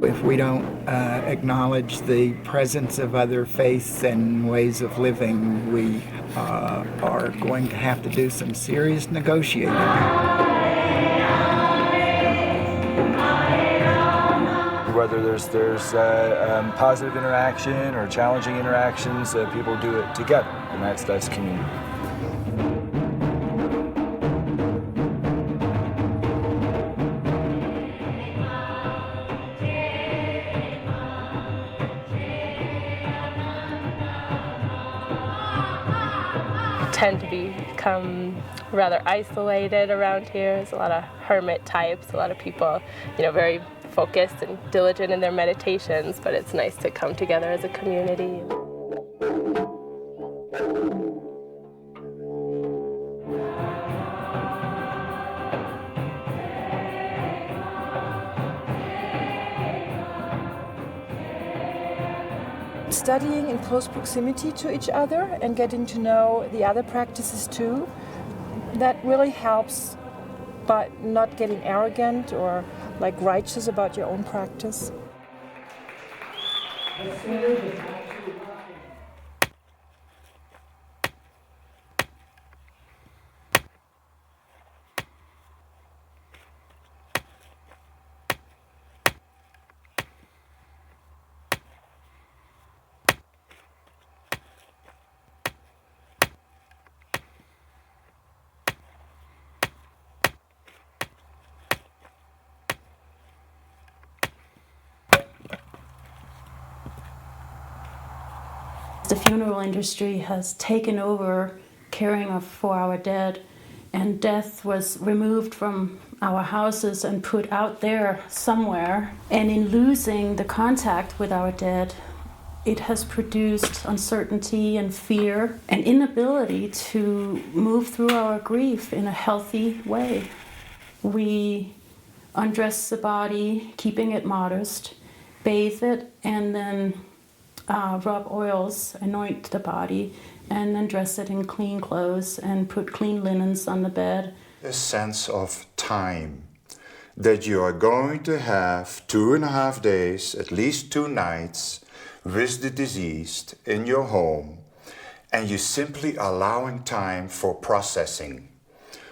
If we don't acknowledge the presence of other faiths and ways of living, we are going to have to do some serious negotiating. Whether there's positive interaction or challenging interactions, people do it together, and that's community. Tend to be become rather isolated around here. There's a lot of hermit types, a lot of people, very focused and diligent in their meditations, but it's nice to come together as a community. Studying in close proximity to each other and getting to know the other practices too, that really helps, but not getting arrogant or like righteous about your own practice. The funeral industry has taken over caring for our dead, and death was removed from our houses and put out there somewhere. And in losing the contact with our dead, it has produced uncertainty and fear and inability to move through our grief in a healthy way. We undress the body, keeping it modest, bathe it, and then rub oils, anoint the body, and then dress it in clean clothes and put clean linens on the bed. A sense of time, that you are going to have 2.5 days, at least 2 nights, with the deceased in your home, and you're simply allowing time for processing.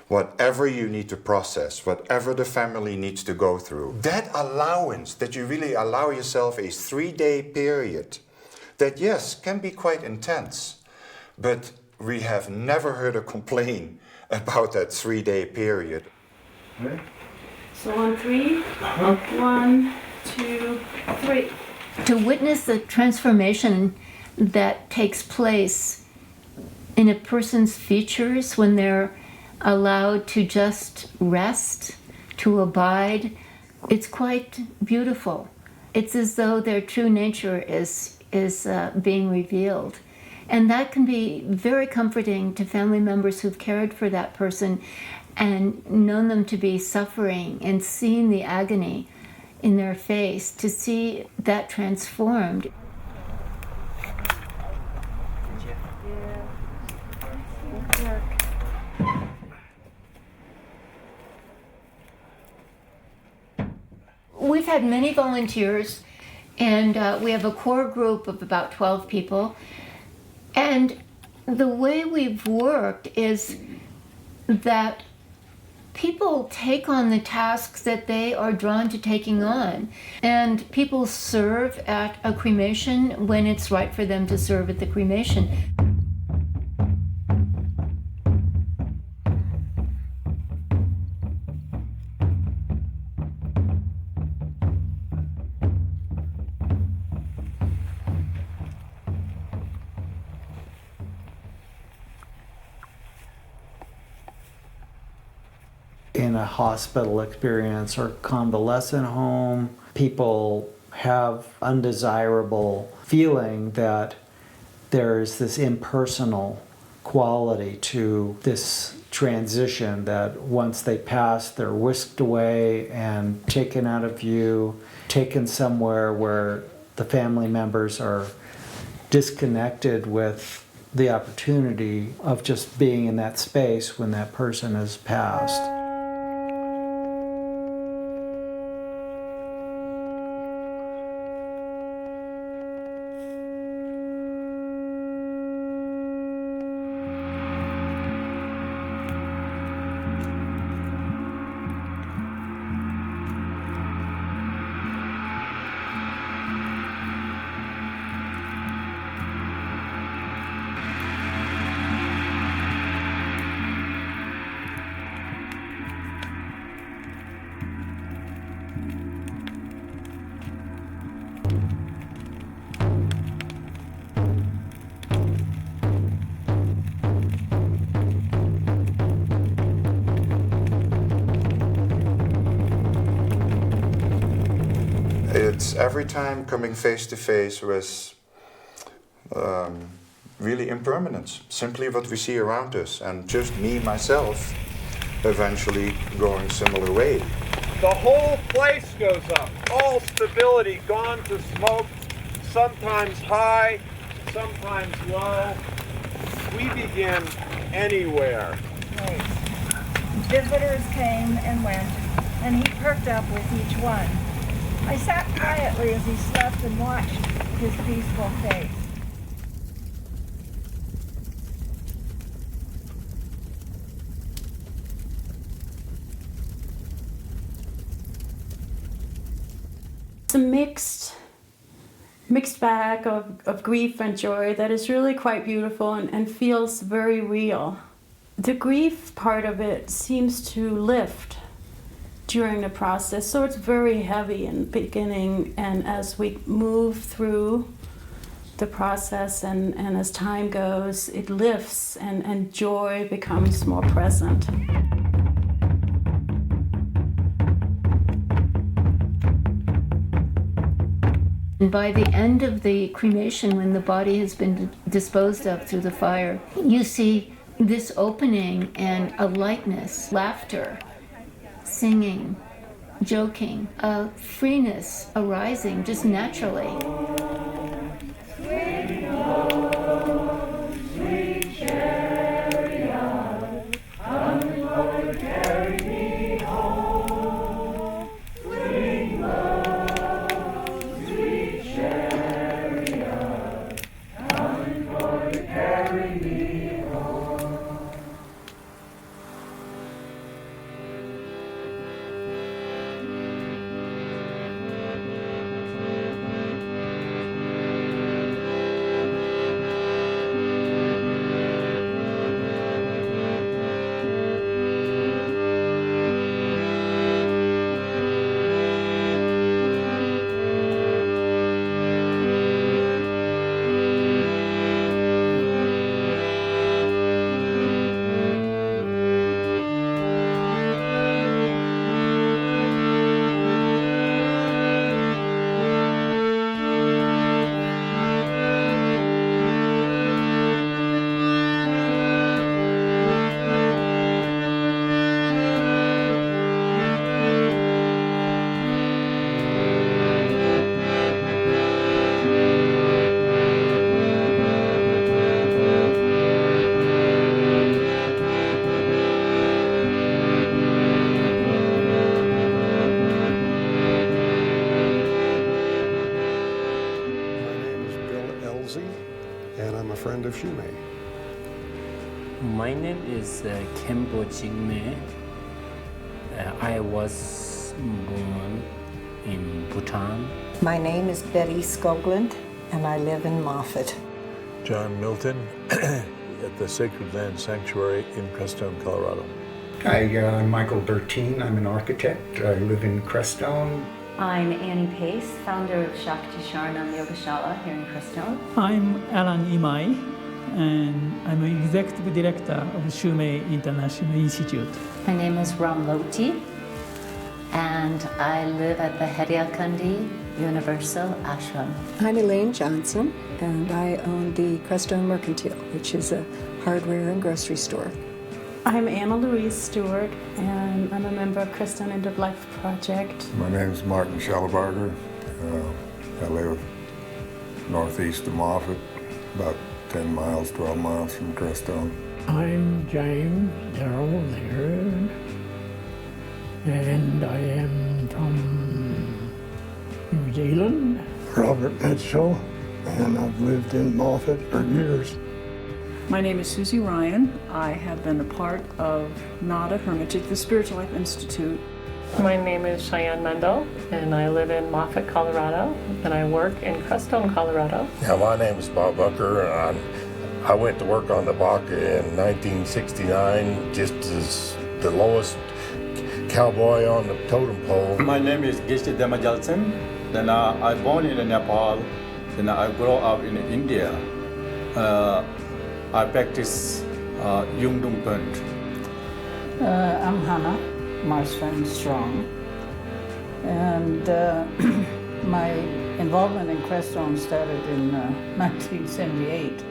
Whatever you need to process, whatever the family needs to go through. That allowance, that you really allow yourself a 3-day period, that yes, can be quite intense, but we have never heard a complaint about that 3-day period. Okay. So on 3, 1, 2, 3. To witness the transformation that takes place in a person's features when they're allowed to just rest, to abide, it's quite beautiful. It's as though their true nature is being revealed. And that can be very comforting to family members who've cared for that person and known them to be suffering and seeing the agony in their face, to see that transformed. We've had many volunteers, and we have a core group of about 12 people. And the way we've worked is that people take on the tasks that they are drawn to taking on. And people serve at a cremation when it's right for them to serve at the cremation. In a hospital experience or convalescent home, people have undesirable feeling that there's this impersonal quality to this transition, that once they pass, they're whisked away and taken out of view, taken somewhere where the family members are disconnected with the opportunity of just being in that space when that person has passed. it's every time coming face to face with really impermanence, simply what we see around us, and just me, myself, eventually going similar way. The whole place goes up. All stability gone to smoke, sometimes high, sometimes low. We begin anywhere. Right. Visitors came and went, and he perked up with each one. I sat quietly as he slept and watched his peaceful face. It's a mixed bag of grief and joy that is really quite beautiful and feels very real. The grief part of it seems to lift during the process, so it's very heavy in the beginning, and as we move through the process and as time goes, it lifts and joy becomes more present. And by the end of the cremation, when the body has been disposed of through the fire, you see this opening and a lightness, laughter, singing, joking, a freeness arising just naturally. And I'm a friend of Shumei. My name is Khenpo Jigme. I was born in Bhutan. My name is Betty Skoglund, and I live in Moffat. John Milton at the Sacred Land Sanctuary in Crestone, Colorado. Hi, I'm Michael Bertine. I'm an architect. I live in Crestone. I'm Annie Pace, founder of Shakti Sharanam Yogashala here in Crestone. I'm Alan Imai, and I'm an executive director of Shumei International Institute. My name is Ram Loti, and I live at the Heriakandi Universal Ashram. I'm Elaine Johnson, and I own the Crestone Mercantile, which is a hardware and grocery store. I'm Anna Louise Stewart, and I'm a member of Crestone End of Life Project. My name is Martin Schellebarger. I live northeast of Moffat, about 10 miles, 12 miles from Crestone. I'm James Darrell Laird, and I am from New Zealand. Robert Mitchell, and I've lived in Moffat for years. My name is Susie Ryan. I have been a part of Nada Hermitage, the Spiritual Life Institute. My name is Cheyenne Mendel, and I live in Moffat, Colorado, and I work in Crestone, Colorado. Yeah, my name is Bob Bucker, and I went to work on the Baca in 1969, just as the lowest cowboy on the totem pole. My name is Geshe Demajalsen. Then I born in Nepal. Then I grew up in India. I practice Yungdung Punt. I'm Hanne Strong, and My involvement in Crestone started in 1978.